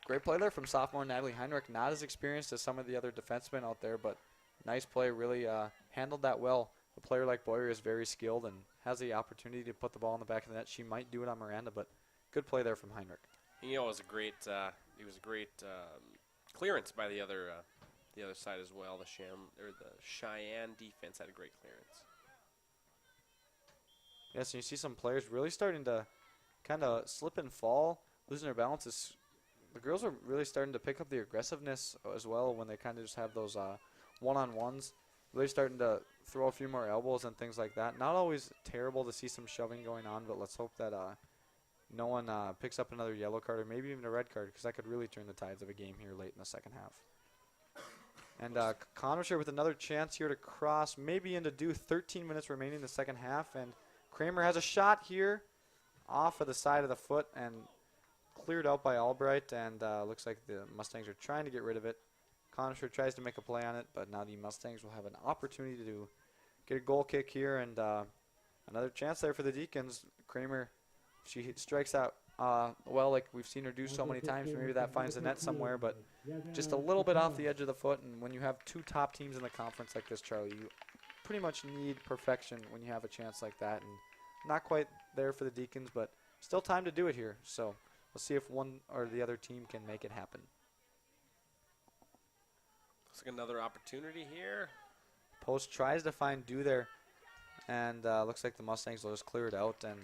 great play there from sophomore Natalie Heinrich. Not as experienced as some of the other defensemen out there, but nice play, really handled that well. A player like Boyer is very skilled and has the opportunity to put the ball in the back of the net. She might do it on Miranda, but good play there from Heinrich. You know, it was a great clearance by the other side as well. The Cheyenne defense had a great clearance. Yes, and you see some players really starting to kind of slip and fall, losing their balances. The girls are really starting to pick up the aggressiveness as well when they kind of just have those one-on-ones. Really starting to throw a few more elbows and things like that. Not always terrible to see some shoving going on, but let's hope that no one picks up another yellow card or maybe even a red card, because that could really turn the tides of a game here late in the second half. And Conwisher with another chance here to cross, maybe into Dew. 13 minutes remaining in the second half, and Kramer has a shot here. off of the side of the foot and cleared out by Albright, and looks like the Mustangs are trying to get rid of it. Conisher tries to make a play on it, but now the Mustangs will have an opportunity to get a goal kick here, and another chance there for the Deacons. Kramer, she strikes out well, like we've seen her do so many times. Maybe that finds the net somewhere, but just a little bit off the edge of the foot. And when you have two top teams in the conference like this, Charlie, you pretty much need perfection when you have a chance like that. And not quite there for the Deacons, but still time to do it here. So we'll see if one or the other team can make it happen. Looks like another opportunity here. Post tries to find Dew there, and looks like the Mustangs will just clear it out. And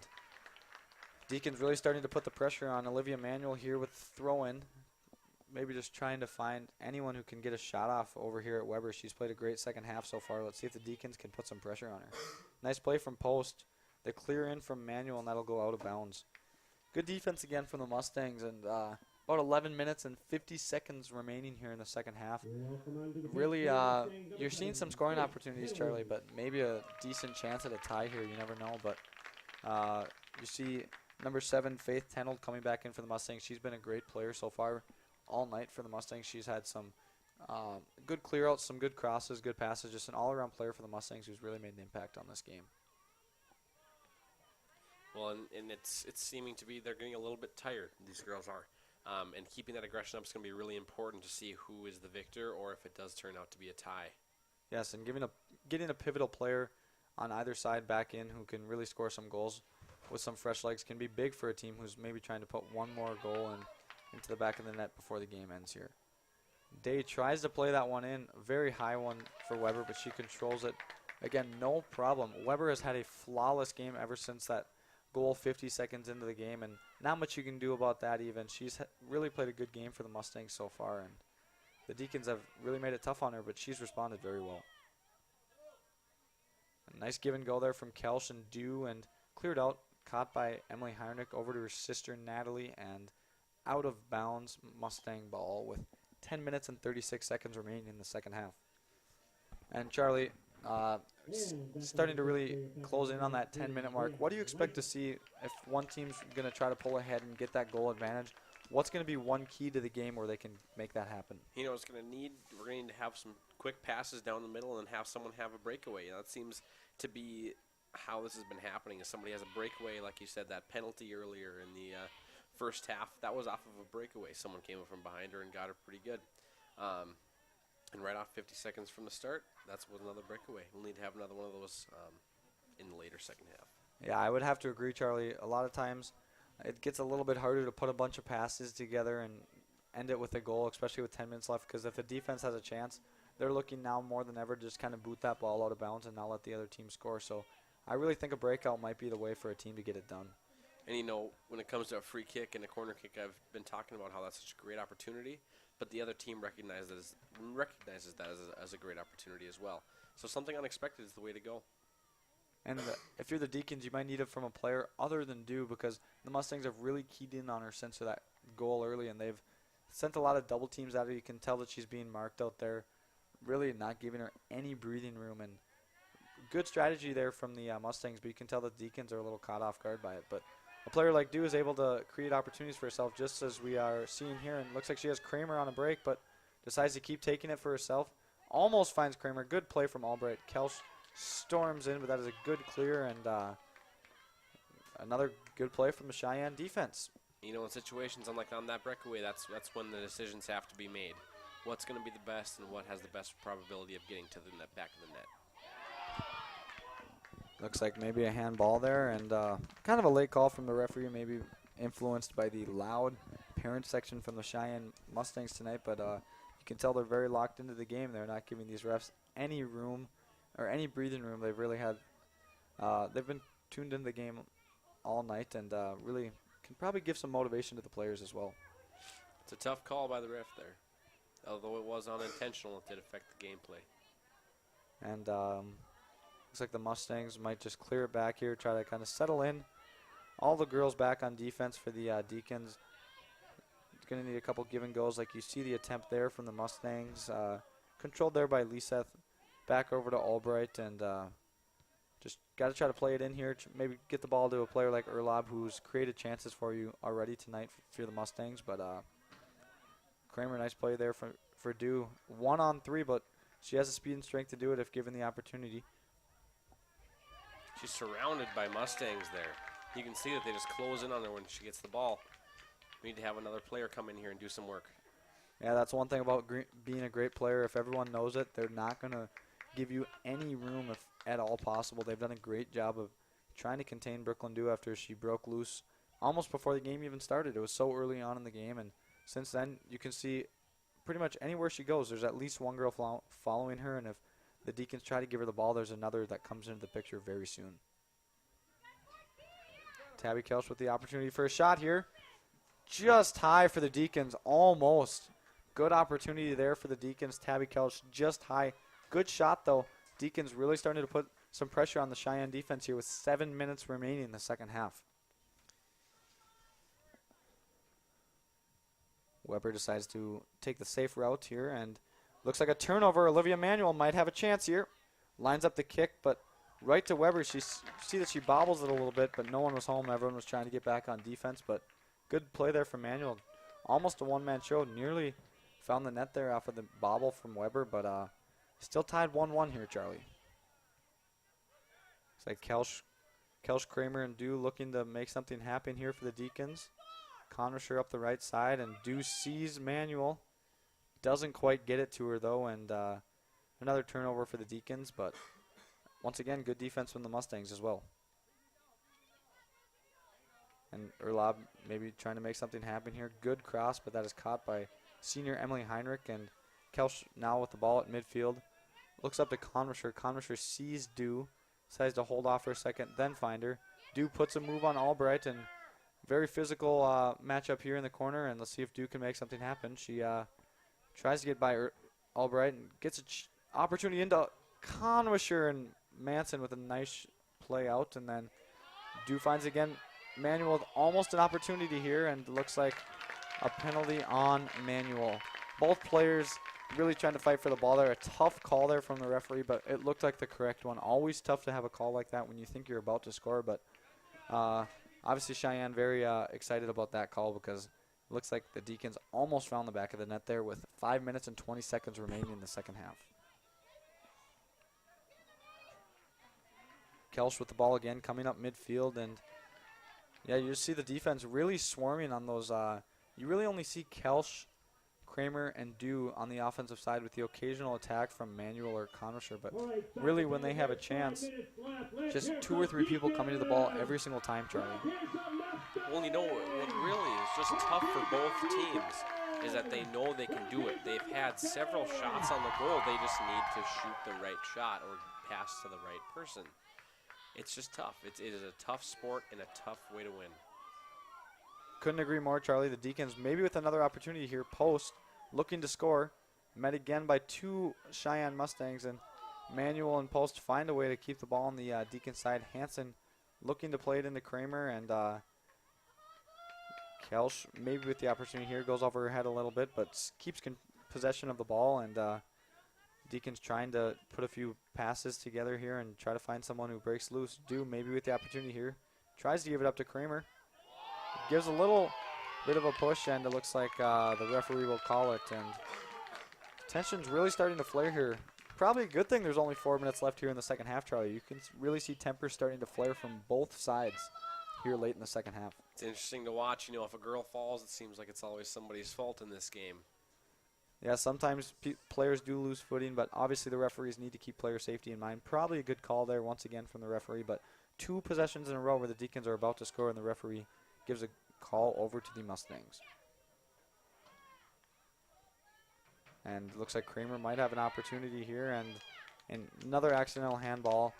Deacons really starting to put the pressure on Olivia Manuel here with throw-in. Maybe just trying to find anyone who can get a shot off over here at Weber. She's played a great second half so far. Let's see if the Deacons can put some pressure on her. Nice play from Post. They clear in from Manuel, and that'll go out of bounds. Good defense again from the Mustangs, and about 11 minutes and 50 seconds remaining here in the second half. Really, you're seeing some scoring opportunities, Charlie, but maybe a decent chance at a tie here. You never know, but you see number 7, Faith Tenold, coming back in for the Mustangs. She's been a great player so far all night for the Mustangs. She's had some good clear-outs, some good crosses, good passes, just an all-around player for the Mustangs who's really made an impact on this game. Well, and it's seeming to be they're getting a little bit tired, these girls are. And keeping that aggression up is going to be really important to see who is the victor or if it does turn out to be a tie. Yes, and getting a pivotal player on either side back in who can really score some goals with some fresh legs can be big for a team who's maybe trying to put one more goal into the back of the net before the game ends here. Day tries to play that one in, a very high one for Weber, but she controls it. Again, no problem. Weber has had a flawless game ever since that goal 50 seconds into the game, and not much you can do about that even. She's really played a good game for the Mustangs so far, and the Deacons have really made it tough on her, but she's responded very well. A nice give and go there from Kelsch and Dew, and cleared out, caught by Emily Heinrich over to her sister Natalie, and out of bounds Mustang ball with 10 minutes and 36 seconds remaining in the second half. And Charlie, starting to really close in on that 10-minute mark. What do you expect to see if one team's going to try to pull ahead and get that goal advantage? What's going to be one key to the game where they can make that happen? You know, we're going to need to have some quick passes down the middle and have someone have a breakaway. That seems to be how this has been happening. If somebody has a breakaway, like you said, that penalty earlier in the first half, that was off of a breakaway. Someone came up from behind her and got her pretty good. And right off 50 seconds from the start, that's another breakaway. We'll need to have another one of those in the later second half. Yeah, I would have to agree, Charlie. A lot of times it gets a little bit harder to put a bunch of passes together and end it with a goal, especially with 10 minutes left, because if the defense has a chance, they're looking now more than ever to just kind of boot that ball out of bounds and not let the other team score. So I really think a breakout might be the way for a team to get it done. And, you know, when it comes to a free kick and a corner kick, I've been talking about how that's such a great opportunity, but the other team recognizes that as a great opportunity as well. So something unexpected is the way to go. And if you're the Deacons, you might need it from a player other than Dew, because the Mustangs have really keyed in on her since that goal early, and they've sent a lot of double teams at her. You can tell that she's being marked out there, really not giving her any breathing room. And good strategy there from the Mustangs, but you can tell the Deacons are a little caught off guard by it. But a player like Dew is able to create opportunities for herself, just as we are seeing here. And looks like she has Kramer on a break, but decides to keep taking it for herself. Almost finds Kramer. Good play from Albright. Kelsch storms in, but that is a good clear, and another good play from the Sheyenne defense. You know, in situations like on that breakaway, that's when the decisions have to be made. What's going to be the best and what has the best probability of getting to the net, back of the net. Looks like maybe a handball there, and kind of a late call from the referee, maybe influenced by the loud parent section from the Sheyenne Mustangs tonight, but you can tell they're very locked into the game. They're not giving these refs any room or any breathing room. They've really had, they've been tuned into the game all night, and really can probably give some motivation to the players as well. It's a tough call by the ref there. Although it was unintentional, it did affect the gameplay. And looks like the Mustangs might just clear it back here, try to kind of settle in. All the girls back on defense for the Deacons. It's going to need a couple give and goes, like you see the attempt there from the Mustangs. Controlled there by Liseth. Back over to Albright, and just got to try to play it in here. Maybe get the ball to a player like Erlob, who's created chances for you already tonight for the Mustangs. But Kramer, nice play there for Dew. 1-on-3, but she has the speed and strength to do it if given the opportunity. She's surrounded by Mustangs there. You can see that they just close in on her when she gets the ball. We need to have another player come in here and do some work. Yeah, that's one thing about being a great player. If everyone knows it, they're not going to give you any room if at all possible. They've done a great job of trying to contain Brooklyn Dew after she broke loose almost before the game even started. It was so early on in the game, and since then you can see pretty much anywhere she goes, there's at least one girl following her, and if the Deacons try to give her the ball, there's another that comes into the picture very soon. Tabby Kelch with the opportunity for a shot here. Just high for the Deacons, almost. Good opportunity there for the Deacons. Tabby Kelch just high. Good shot, though. Deacons really starting to put some pressure on the Cheyenne defense here with 7 minutes remaining in the second half. Weber decides to take the safe route here, and looks like a turnover. Olivia Manuel might have a chance here. Lines up the kick, but right to Weber. See that she bobbles it a little bit, but no one was home. Everyone was trying to get back on defense, but good play there from Manuel. Almost a one-man show. Nearly found the net there off of the bobble from Weber, but still tied 1-1 here, Charlie. It's like Kelch, Kramer, and Dew looking to make something happen here for the Deacons. Conrisher up the right side, and Dew sees Manuel. Doesn't quite get it to her, though, and another turnover for the Deacons, but once again, good defense from the Mustangs as well. And Erlob maybe trying to make something happen here. Good cross, but that is caught by senior Emily Heinrich, and Kelch now with the ball at midfield. Looks up to Conrisher. Conrisher sees Dew, decides to hold off for a second, then find her. Dew puts a move on Albright, and very physical matchup here in the corner, and let's see if Dew can make something happen. She tries to get by Albright and gets an opportunity into Conrisher, and Manson with a nice play out, and then Dew finds again Manuel with almost an opportunity here, and looks like a penalty on Manuel. Both players really trying to fight for the ball there. A tough call there from the referee, but it looked like the correct one. Always tough to have a call like that when you think you're about to score, but obviously Cheyenne very excited about that call because it looks like the Deacons almost found the back of the net there with 5 minutes and 20 seconds remaining in the second half. Kelch with the ball again, coming up midfield, and yeah, you just see the defense really swarming on those. You really only see Kelch, Kramer, and Dew on the offensive side with the occasional attack from Manuel or Conrisher, but really when they have a chance, just 2 or 3 people coming to the ball every single time, Charlie. Well, you know, what really is just tough for both teams is that they know they can do it. They've had several shots on the goal. They just need to shoot the right shot or pass to the right person. It's just tough. It is a tough sport and a tough way to win. Couldn't agree more, Charlie. The Deacons maybe with another opportunity here, post, looking to score. Met again by 2 Cheyenne Mustangs, and Manuel and Post find a way to keep the ball on the Deacon side. Hansen looking to play it into Kramer, and Kelch maybe with the opportunity here, goes over her head a little bit, but keeps possession of the ball, and Deacons trying to put a few passes together here and try to find someone who breaks loose. Dew maybe with the opportunity here. Tries to give it up to Kramer. Gives a little bit of a push, and it looks like the referee will call it. And tension's really starting to flare here. Probably a good thing there's only 4 minutes left here in the second half, Charlie. You can really see temper starting to flare from both sides here late in the second half. It's interesting to watch. You know, if a girl falls, it seems like it's always somebody's fault in this game. Yeah, sometimes players do lose footing, but obviously the referees need to keep player safety in mind. Probably a good call there once again from the referee, but 2 possessions in a row where the Deacons are about to score and the referee gives a call over to the Mustangs. And it looks like Kramer might have an opportunity here, and another accidental handball.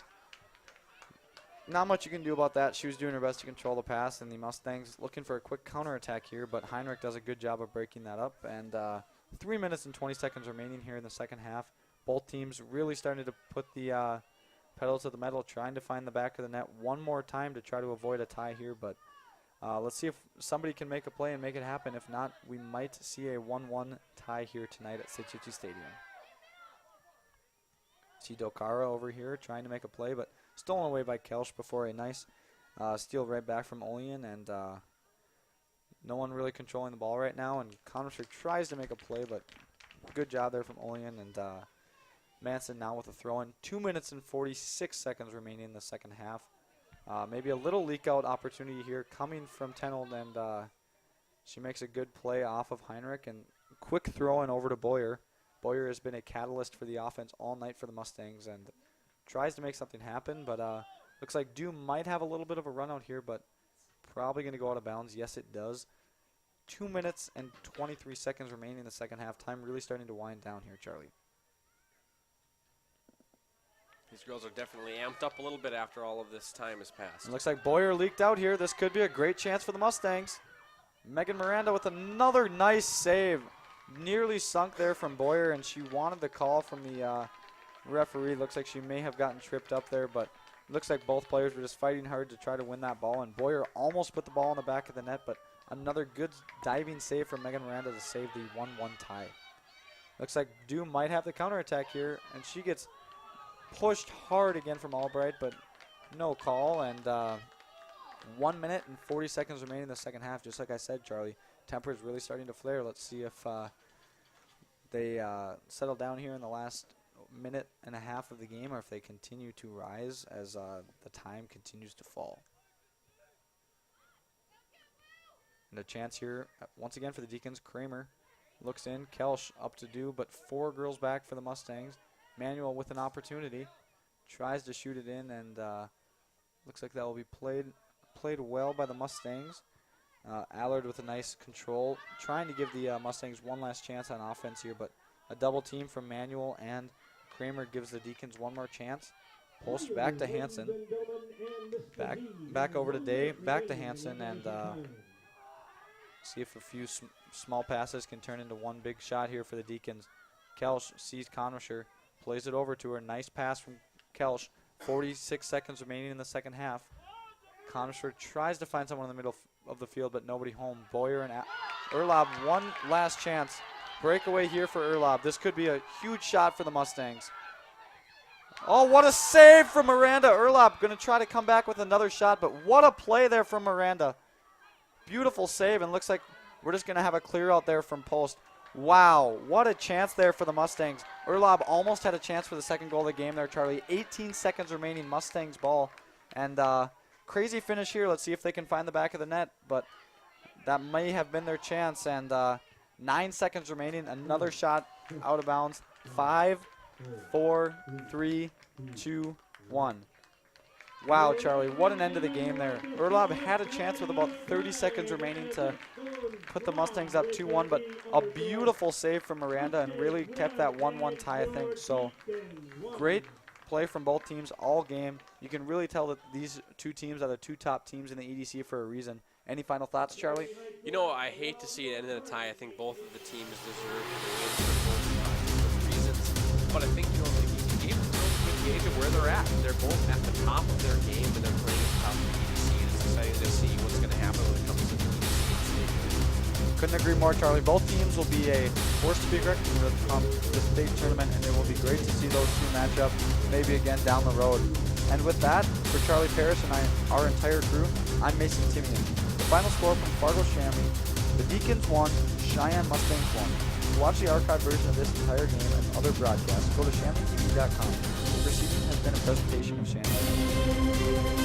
Not much you can do about that. She was doing her best to control the pass, and the Mustangs looking for a quick counterattack here, but Heinrich does a good job of breaking that up. And 3 minutes and 20 seconds remaining here in the second half. Both teams really starting to put the pedal to the metal, trying to find the back of the net one more time to try to avoid a tie here, but let's see if somebody can make a play and make it happen. If not, we might see a 1-1 tie here tonight at Cichy Stadium. See Dokara over here trying to make a play, but stolen away by Kelsch before a nice steal right back from Olean, and no one really controlling the ball right now, and Converser tries to make a play, but good job there from Olean, and Manson now with a throw-in. 2 minutes and 46 seconds remaining in the second half. Maybe a little leak-out opportunity here coming from Tenold, and she makes a good play off of Heinrich, and quick throw-in over to Boyer. Boyer has been a catalyst for the offense all night for the Mustangs, and tries to make something happen, but looks like Dew might have a little bit of a run out here, but probably going to go out of bounds. Yes, it does. 2 minutes and 23 seconds remaining in the second half. Time really starting to wind down here, Charlie. These girls are definitely amped up a little bit after all of this time has passed. It looks like Boyer leaked out here. This could be a great chance for the Mustangs. Megan Miranda with another nice save. Nearly sunk there from Boyer, and she wanted the call from the referee. Looks like she may have gotten tripped up there, but looks like both players were just fighting hard to try to win that ball, and Boyer almost put the ball in the back of the net, but another good diving save from Megan Miranda to save the 1-1 tie. Looks like Dew might have the counterattack here, and she gets pushed hard again from Albright, but no call, and 1 minute and 40 seconds remaining in the second half. Just like I said, Charlie, temper is really starting to flare. Let's see if they settle down here in the last minute and a half of the game, or if they continue to rise as the time continues to fall. And a chance here once again for the Deacons. Kramer looks in. Kelsch up to do, but 4 girls back for the Mustangs. Manuel with an opportunity. Tries to shoot it in, and looks like that will be played well by the Mustangs. Allard with a nice control. Trying to give the Mustangs one last chance on offense here, but a double team from Manuel, and Kramer gives the Deacons one more chance. Post back to Hansen. Back over to Day. Back to Hansen, and see if a few small passes can turn into one big shot here for the Deacons. Kelsch sees Conwisher, plays it over to her. Nice pass from Kelsch. 46 seconds remaining in the second half. Conwisher tries to find someone in the middle of the field, but nobody home. Boyer and Erlob, one last chance. Breakaway here for Erlob. This could be a huge shot for the Mustangs. Oh, what a save from Miranda. Erlob going to try to come back with another shot, but what a play there from Miranda. Beautiful save, and looks like we're just going to have a clear out there from post. Wow, what a chance there for the Mustangs. Erlob almost had a chance for the second goal of the game there, Charlie. 18 seconds remaining, Mustangs ball. And crazy finish here. Let's see if they can find the back of the net, but that may have been their chance. And 9 seconds remaining, another shot out of bounds. 5, 4, 3, 2, 1. Wow, Charlie, what an end to the game there. Erlob had a chance with about 30 seconds remaining to put the Mustangs up 2-1, but a beautiful save from Miranda and really kept that 1-1 tie, I think. So great play from both teams all game. You can really tell that these two teams are the two top teams in the EDC for a reason. Any final thoughts, Charlie? You know, I hate to see it end in a tie. I think both of the teams deserve to win for both reasons. But I think, you know, the game is gauge of where they're at. They're both at the top of their game, and they're playing at the top of the EDC. And it's exciting to see what's going to happen when it comes to the EDC. Couldn't agree more, Charlie. Both teams will be a force to be reckoned with come the state tournament, and it will be great to see those two match up maybe again down the road. And with that, for Charlie Parrish and our entire crew, I'm Mason Timian. The final score from Fargo Shanley: the Deacons won, Sheyenne Mustangs won. To watch the archived version of this entire game and other broadcasts, go to ShanleyTV.com. The proceeding has been a presentation of Shanley.